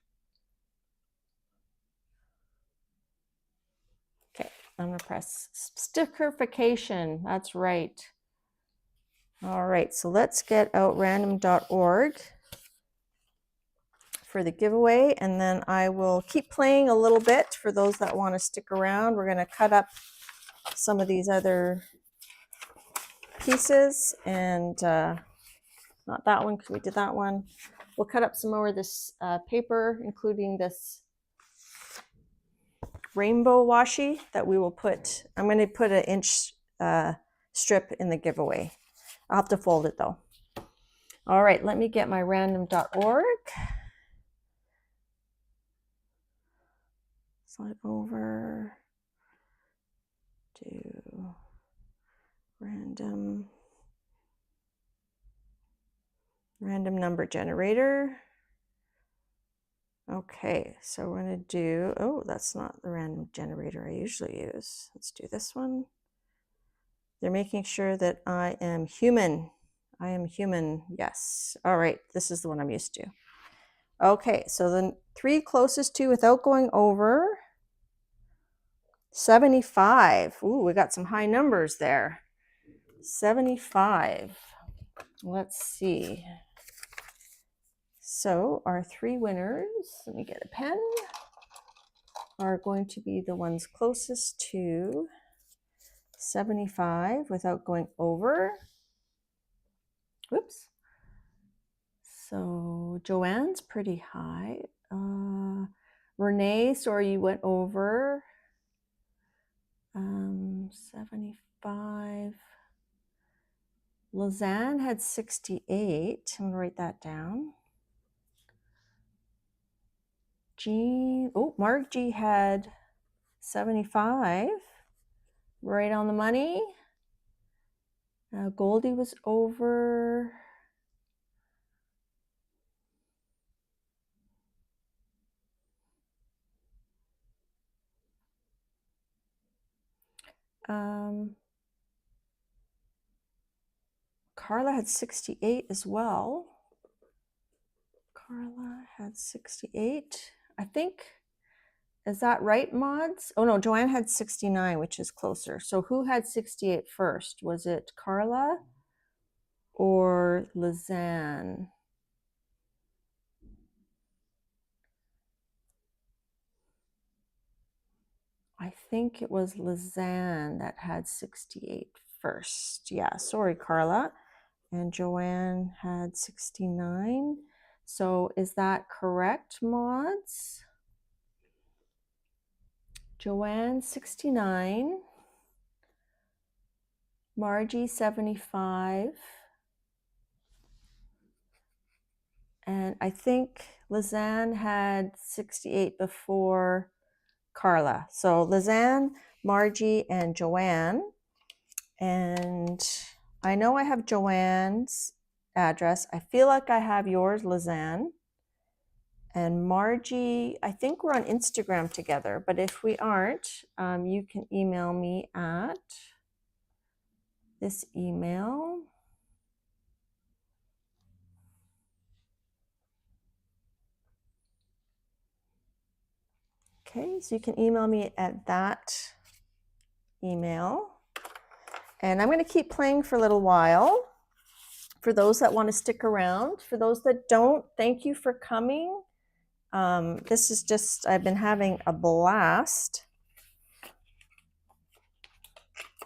Okay, I'm gonna press stickerification, that's right. All right, so let's get out random.org for the giveaway, and then I will keep playing a little bit for those that want to stick around. We're going to cut up some of these other pieces, and not that one because we did that one. We'll cut up some more of this paper, including this rainbow washi that we will put. I'm going to put an inch strip in the giveaway. I'll have to fold it though. All right, let me get my random.org. Slide over to random number generator. Okay, so we're going to do, oh, that's not the random generator I usually use. Let's do this one. They're making sure that I am human. I am human, yes. All right, this is the one I'm used to. Okay, so the 3 closest to without going over, 75. Ooh, we got some high numbers there. 75. Let's see. So our 3 winners, let me get a pen, are going to be the ones closest to 75 without going over. Whoops. So Joanne's pretty high. Renee, sorry, you went over. 75. Lizanne had 68. I'm gonna write that down. Jean, oh, Mark G had 75. Right on the money. Goldie was over. Carla had 68 as well. Carla had 68. I think, is that right, mods? Oh no, Joanne had 69, which is closer. So who had 68 first? Was it Carla or Lizanne? I think it was Lizanne that had 68 first. Yeah, sorry, Carla. And Joanne had 69. So is that correct, mods? Joanne 69, Margie 75, and I think Lizanne had 68 before Carla. So Lizanne, Margie, and Joanne. And I know I have Joanne's address. I feel like I have yours, Lizanne. And Margie, I think we're on Instagram together, but if we aren't, you can email me at this email. Okay, so you can email me at that email. And I'm going to keep playing for a little while. For those that want to stick around, for those that don't, thank you for coming. This is just, I've been having a blast.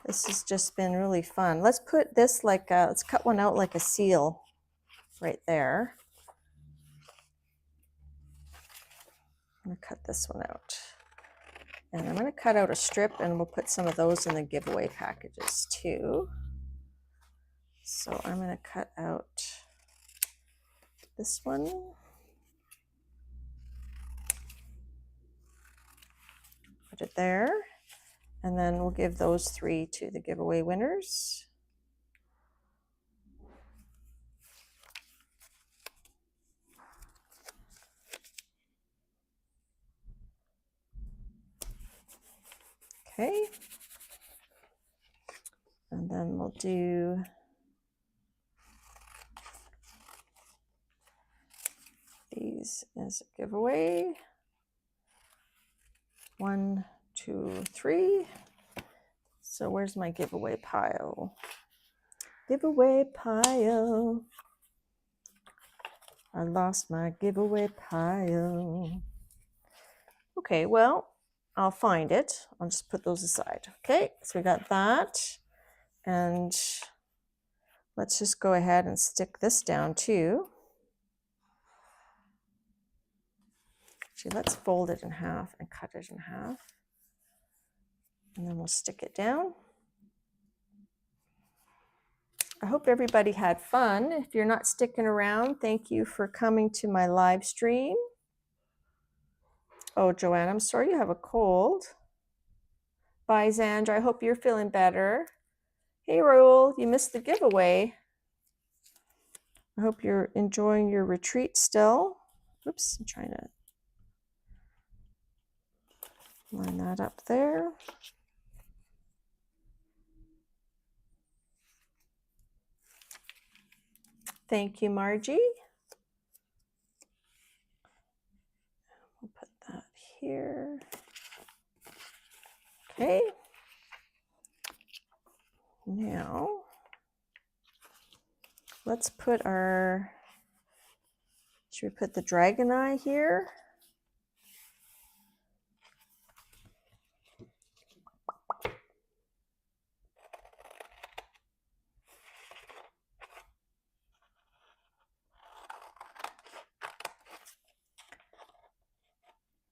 This has just been really fun. Let's put this like, let's cut one out like a seal right there. I'm going to cut this one out. And I'm going to cut out a strip and we'll put some of those in the giveaway packages too. So I'm going to cut out this one. Put it there. And then we'll give those 3 to the giveaway winners. Okay. And then we'll do these as a giveaway. 1, 2, 3. So where's my giveaway pile? Giveaway pile. I lost my giveaway pile. Okay, well, I'll find it. I'll just put those aside. Okay, so we got that. And let's just go ahead and stick this down too. Actually, let's fold it in half and cut it in half. And then we'll stick it down. I hope everybody had fun. If you're not sticking around, thank you for coming to my live stream. Oh, Joanne, I'm sorry you have a cold. Bye, Zandra. I hope you're feeling better. Hey, Raul, you missed the giveaway. I hope you're enjoying your retreat still. Oops, I'm trying to Line that up there. Thank you, Margie. We'll put that here. Okay. Now, let's put our, should we put the dragon eye here?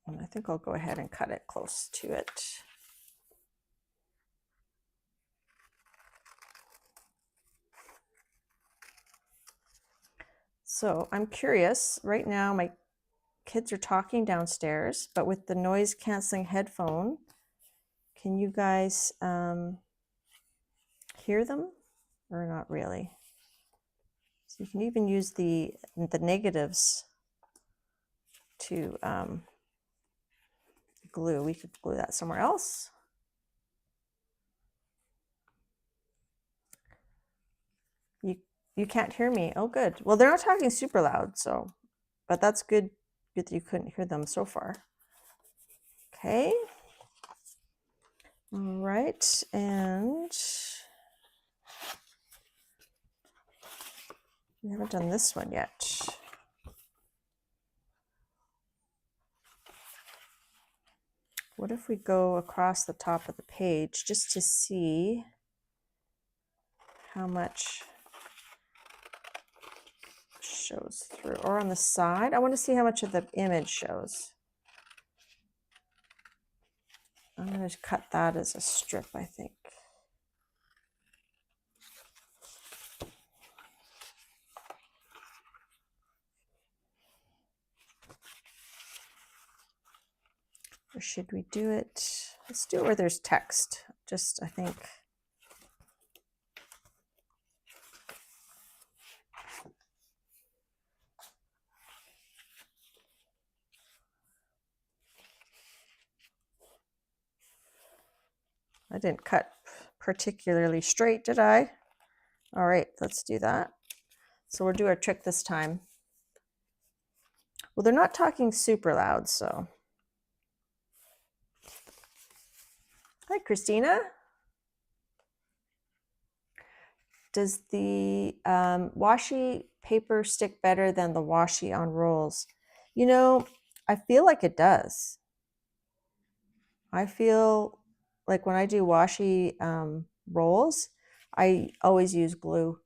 And I think I'll go ahead and cut it close to it. So I'm curious, right now my kids are talking downstairs, but with the noise canceling headphone, can you guys hear them or not really? So you can even use the negatives to glue. We could glue that somewhere else. You can't hear me. Oh, good. Well, they're not talking super loud, so, but that's good. Good that you couldn't hear them so far. Okay. All right, and we haven't done this one yet. What if we go across the top of the page just to see how much shows through, or on the side? I want to see how much of the image shows. I'm going to cut that as a strip, I think. Or should we do it? Let's do it where there's text. Just, I think. I didn't cut particularly straight, did I? All right, let's do that. So we'll do our trick this time. Well, they're not talking super loud, so. Hi, Christina. Does the washi paper stick better than the washi on rolls? You know, I feel like it does. I feel like when I do washi rolls, I always use glue.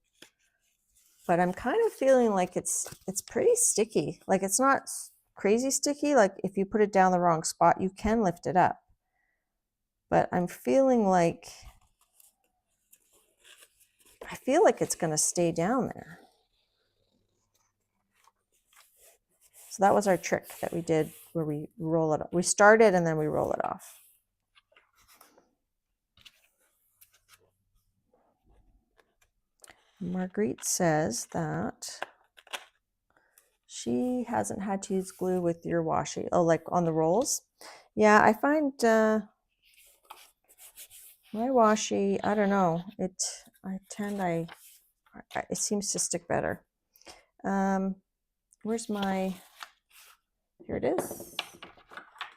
But I'm kind of feeling like it's pretty sticky. Like it's not crazy sticky. Like if you put it down the wrong spot, you can lift it up. But I'm feeling like, I feel like it's going to stay down there. So that was our trick that we did where we roll it up. We start it and then we roll it off. Marguerite says that she hasn't had to use glue with your washi. Oh, like on the rolls? Yeah, I find my washi, I don't know, it seems to stick better. Where's my, here it is.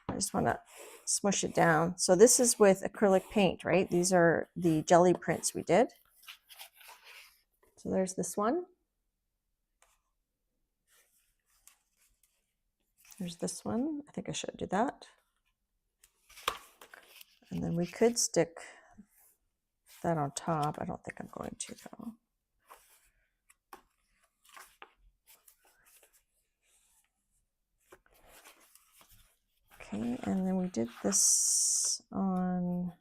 I just want to smush it down. So this is with acrylic paint, right? These are the jelly prints we did. So there's this one. There's this one. I think I should do that. And then we could stick that on top. I don't think I'm going to though. Okay, and then we did this on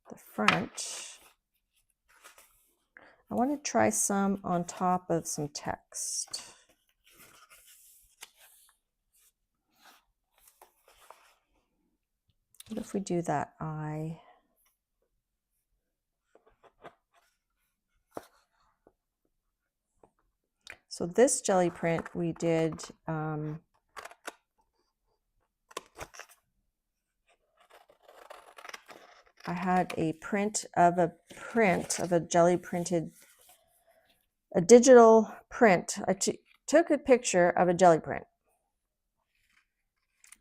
the front. I want to try some on top of some text. What if we do that eye? So this jelly print we did I had a print of a jelly printed, a digital print. I took a picture of a jelly print,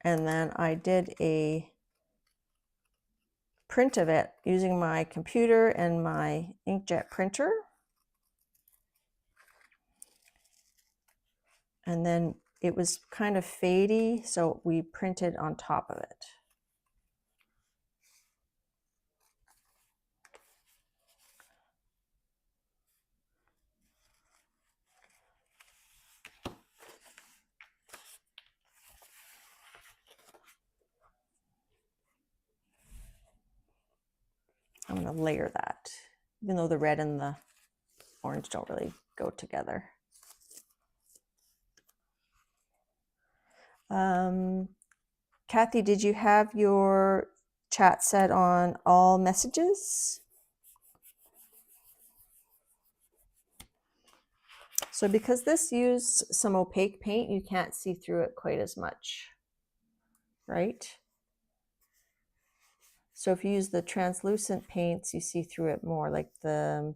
and then I did a print of it using my computer and my inkjet printer. And then it was kind of fadey, so we printed on top of it. I'm going to layer that, even though the red and the orange don't really go together. Kathy, did you have your chat set on all messages? So because this used some opaque paint, you can't see through it quite as much, right? So if you use the translucent paints, you see through it more. Like the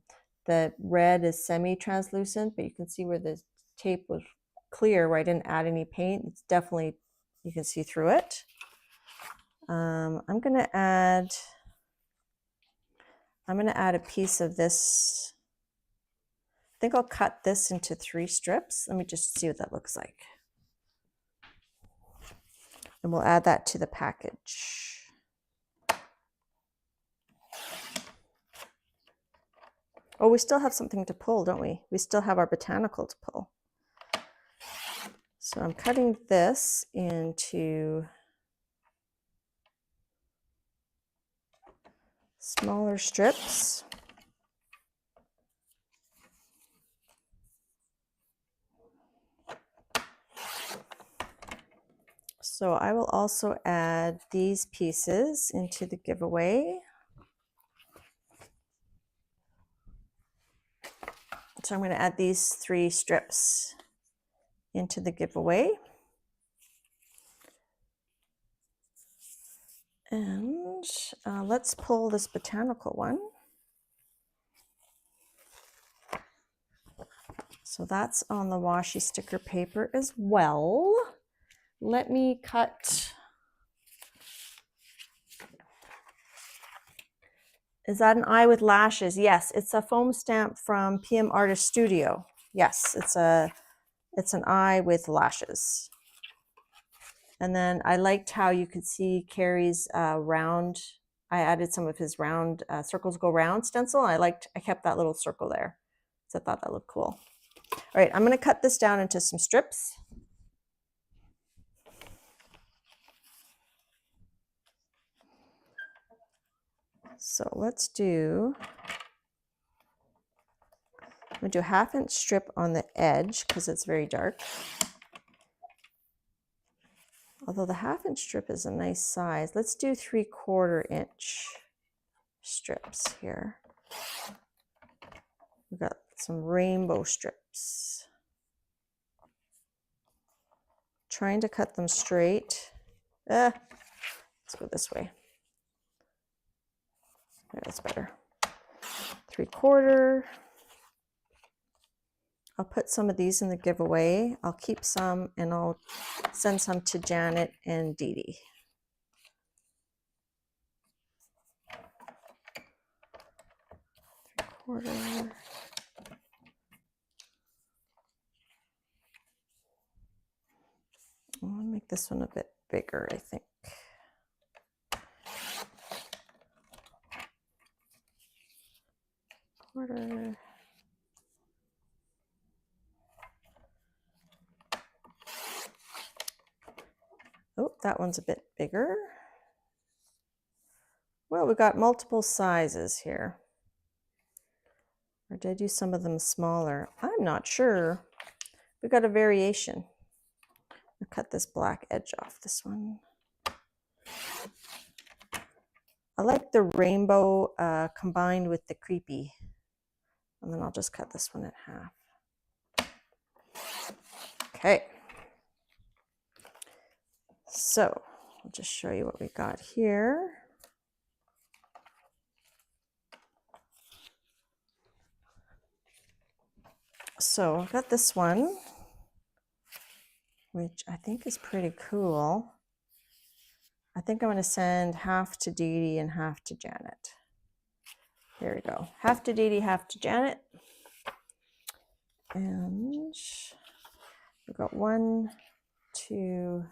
red is semi-translucent, but you can see where the tape was clear where I didn't add any paint. It's definitely, you can see through it. I'm gonna add a piece of this. I think I'll cut this into 3 strips. Let me just see what that looks like. And we'll add that to the package. Oh, we still have something to pull, don't we? We still have our botanical to pull. So I'm cutting this into smaller strips. So I will also add these pieces into the giveaway. So I'm going to add these 3 strips into the giveaway. And let's pull this botanical one. So that's on the washi sticker paper as well. Let me cut. Is that an eye with lashes? Yes, it's a foam stamp from PM Artist Studio. Yes, it's an eye with lashes. And then I liked how you could see Carrie's round. I added some of his round circles go round stencil. I kept that little circle there. So I thought that looked cool. All right, I'm going to cut this down into some strips. So let's do, I'm going to do a 1/2 inch strip on the edge because it's very dark. Although the 1/2 inch strip is a nice size. Let's do 3/4 inch strips here. We've got some rainbow strips. Trying to cut them straight. Let's go this way. There, that's better. 3/4. I'll put some of these in the giveaway. I'll keep some and I'll send some to Janet and Dee Dee. 3/4. I'll make this one a bit bigger, I think. Quarter. Oh, that one's a bit bigger. Well, we've got multiple sizes here. Or did I do some of them smaller? I'm not sure. We've got a variation. I'll cut this black edge off this one. I like the rainbow combined with the creepy. And then I'll just cut this one in half. Okay. So I'll just show you what we got here. So I've got this one, which I think is pretty cool. I think I'm going to send half to Dee Dee and half to Janet. There we go. Half to Dee Dee, half to Janet. And we've got 1, 2,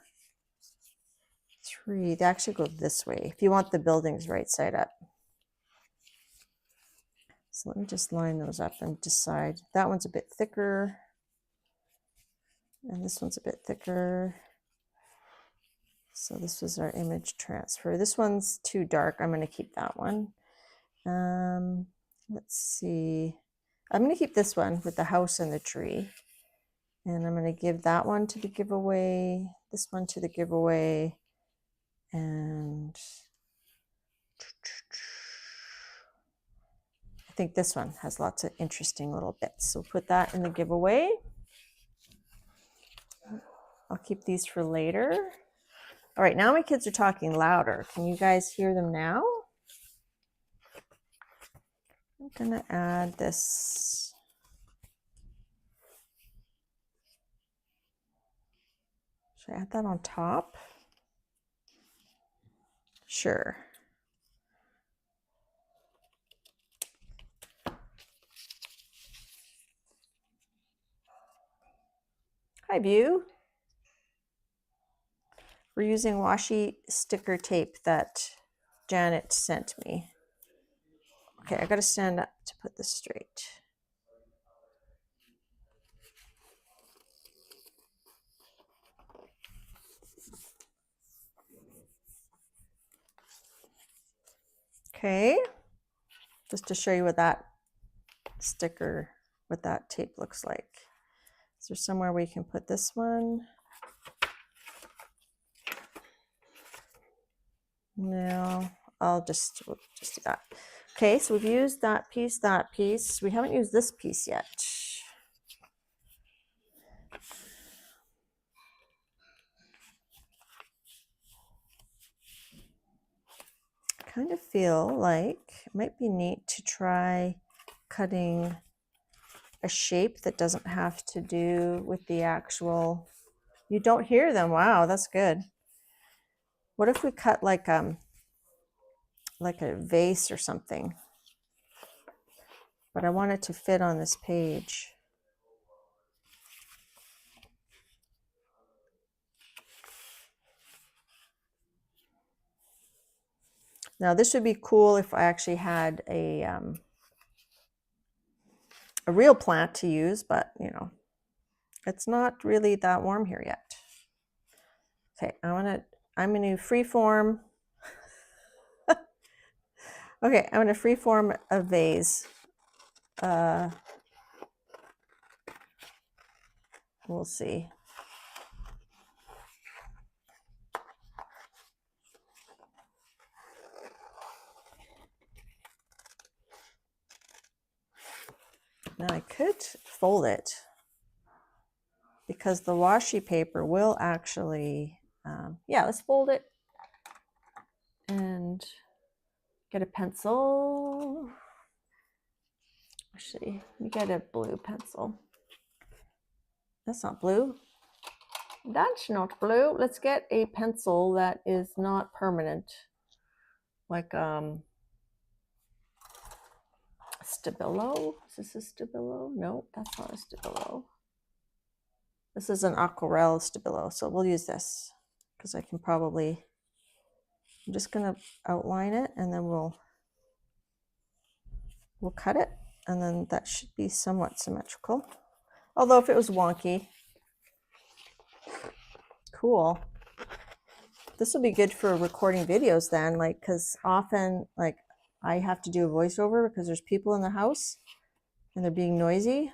3. They actually go this way if you want the buildings right side up. So let me just line those up and decide. That one's a bit thicker. And this one's a bit thicker. So this was our image transfer. This one's too dark. I'm going to keep that one. Let's see. I'm going to keep this one with the house and the tree. And I'm going to give that one to the giveaway, this one to the giveaway, and I think this one has lots of interesting little bits. So put that in the giveaway. I'll keep these for later. All right, now my kids are talking louder. Can you guys hear them now? I'm gonna add this. Should I add that on top? Sure. Hi, View. We're using washi sticker tape that Janet sent me. Okay, I gotta stand up to put this straight. Okay, just to show you what that sticker, what that tape looks like. Is there somewhere we can put this one? No, we'll just do that. Okay, so we've used that piece, that piece. We haven't used this piece yet. I kind of feel like it might be neat to try cutting a shape that doesn't have to do with the actual. You don't hear them. Wow, that's good. What if we cut like a vase or something? But I want it to fit on this page. Now this would be cool if I actually had a real plant to use, but you know, it's not really that warm here yet. Okay, I'm gonna freeform. Okay, I'm gonna freeform a vase. We'll see. Now I could fold it because the washi paper will actually, yeah, let's fold it and get a pencil. Actually, you get a blue pencil. That's not blue. That's not blue. Let's get a pencil that is not permanent. Like Stabilo. Is this a Stabilo? No, that's not a Stabilo. This is an Aquarelle Stabilo, so we'll use this because I can probably, I'm just gonna outline it and then we'll cut it, and then that should be somewhat symmetrical. Although if it was wonky, cool. This will be good for recording videos then, like, because often, like, I have to do a voiceover because there's people in the house and they're being noisy.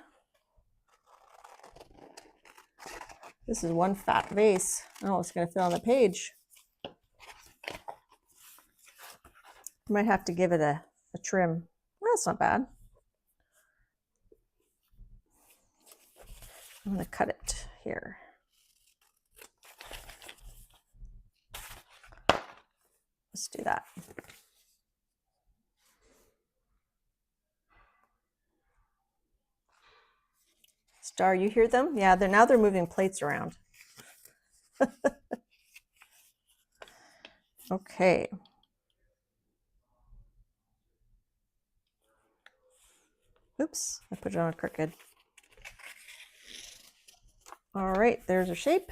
This is one fat vase. Oh, it's going to fit on the page. Might have to give it a trim. That's not bad. I'm going to cut it here. Let's do that. Star, you hear them? Yeah, now they're moving plates around. Okay. Oops, I put it on crooked. All right, there's our shape.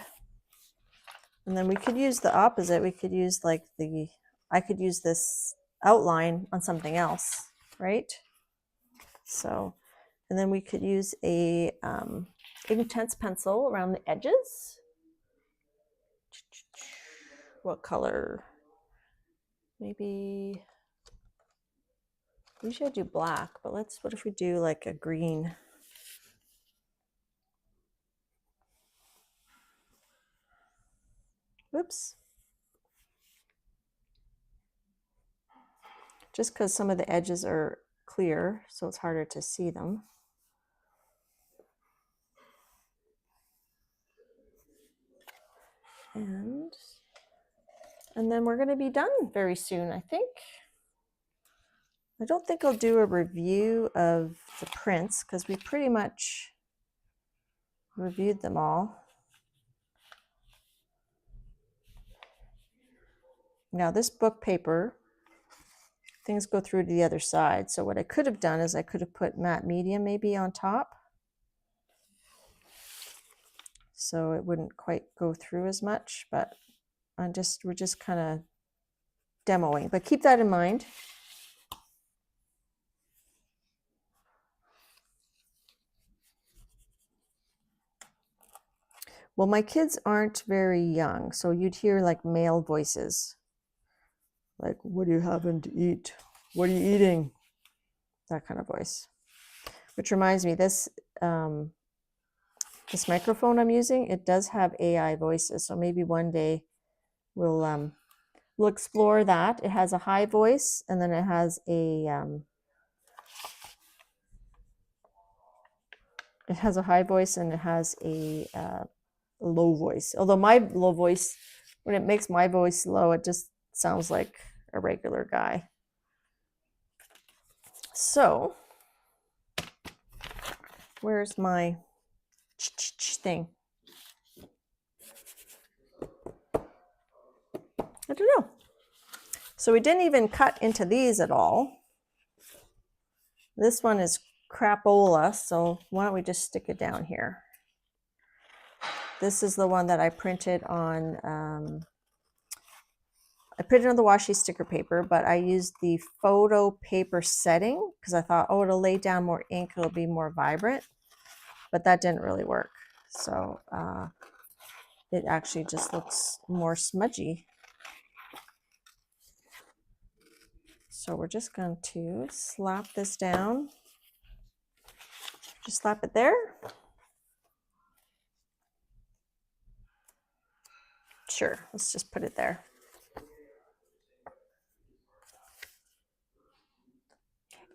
And then we could use the opposite. We could use I could use this outline on something else, right? So, and then we could use a intense pencil around the edges. What color? Maybe, usually I do black, but what if we do like a green? Whoops. Just because some of the edges are clear, so it's harder to see them. And then we're going to be done very soon, I think. I don't think I'll do a review of the prints because we pretty much reviewed them all. Now this book paper, things go through to the other side. So what I could have done is I could have put matte medium maybe on top, so it wouldn't quite go through as much, but we're just kind of demoing, but keep that in mind. Well, my kids aren't very young, so you'd hear like male voices. Like, what are you having to eat? What are you eating? That kind of voice. Which reminds me, this microphone I'm using, it does have AI voices. So maybe one day we'll explore that. It has a high voice, and then it has a high voice, and it has a low voice. Although my low voice, when it makes my voice low, it just sounds like a regular guy. So, where's my thing? I don't know. So we didn't even cut into these at all. This one is crapola, so why don't we just stick it down here? This is the one that I printed on the washi sticker paper, but I used the photo paper setting because I thought, oh, it'll lay down more ink, it'll be more vibrant, but that didn't really work. So it actually just looks more smudgy. So we're just going to slap this down. Just slap it there. Sure, let's just put it there.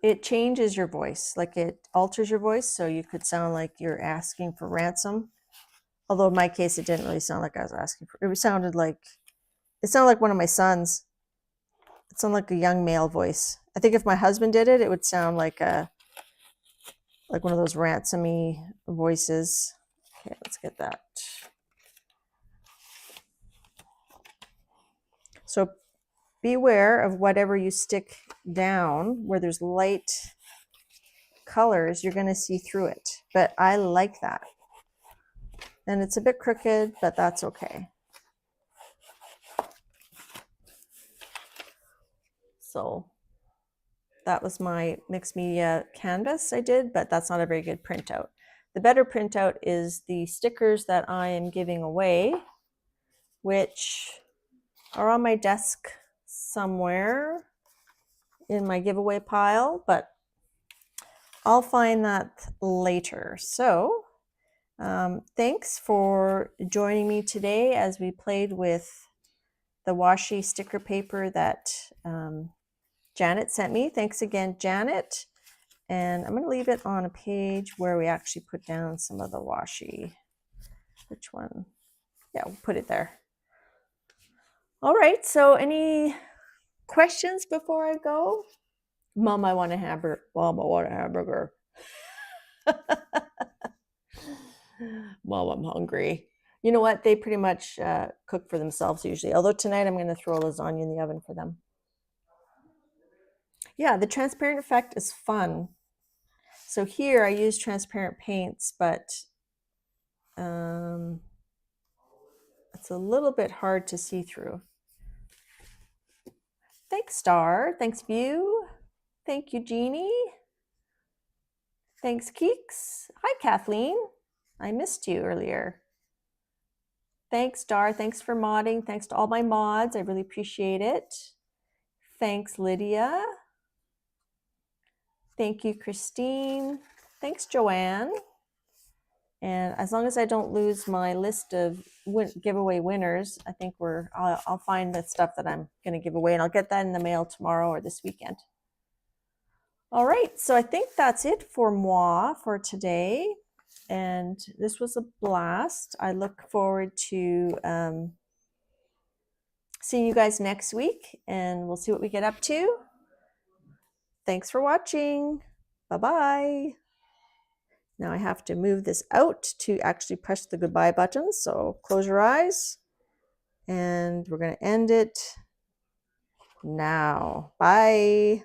It changes your voice, like it alters your voice, so you could sound like you're asking for ransom. Although in my case, it didn't really sound like I was asking for. It sounded like one of my sons. It sounded like a young male voice. I think if my husband did it, it would sound like one of those ransomy voices. Okay, let's get that. So beware of whatever you stick down where there's light colors, you're going to see through it. But I like that. And it's a bit crooked, but that's okay. So that was my mixed media canvas I did, but that's not a very good printout. The better printout is the stickers that I am giving away, which are on my desk somewhere in my giveaway pile, but I'll find that later. So thanks for joining me today as we played with the washi sticker paper that Janet sent me. Thanks again, Janet. And I'm going to leave it on a page where we actually put down some of the washi. Which one? Yeah, we'll put it there. All right, so any questions before I go? Mom, I want a hamburger. Mom, I want a hamburger. Well, I'm hungry. You know what? They pretty much cook for themselves usually. Although tonight I'm going to throw lasagna in the oven for them. Yeah, the transparent effect is fun. So here I use transparent paints, but it's a little bit hard to see through. Thanks, Star. Thanks, View. Thank you, Jeannie. Thanks, Keeks. Hi, Kathleen. I missed you earlier. Thanks, Dar. Thanks for modding. Thanks to all my mods. I really appreciate it. Thanks, Lydia. Thank you, Christine. Thanks, Joanne. And as long as I don't lose my list of giveaway winners, I think I'll find the stuff that I'm going to give away, and I'll get that in the mail tomorrow or this weekend. All right, so I think that's it for moi for today. And this was a blast. I look forward to seeing you guys next week, and we'll see what we get up to. Thanks for watching. Bye-bye. Now I have to move this out to actually press the goodbye button. So close your eyes, and we're going to end it now. Bye.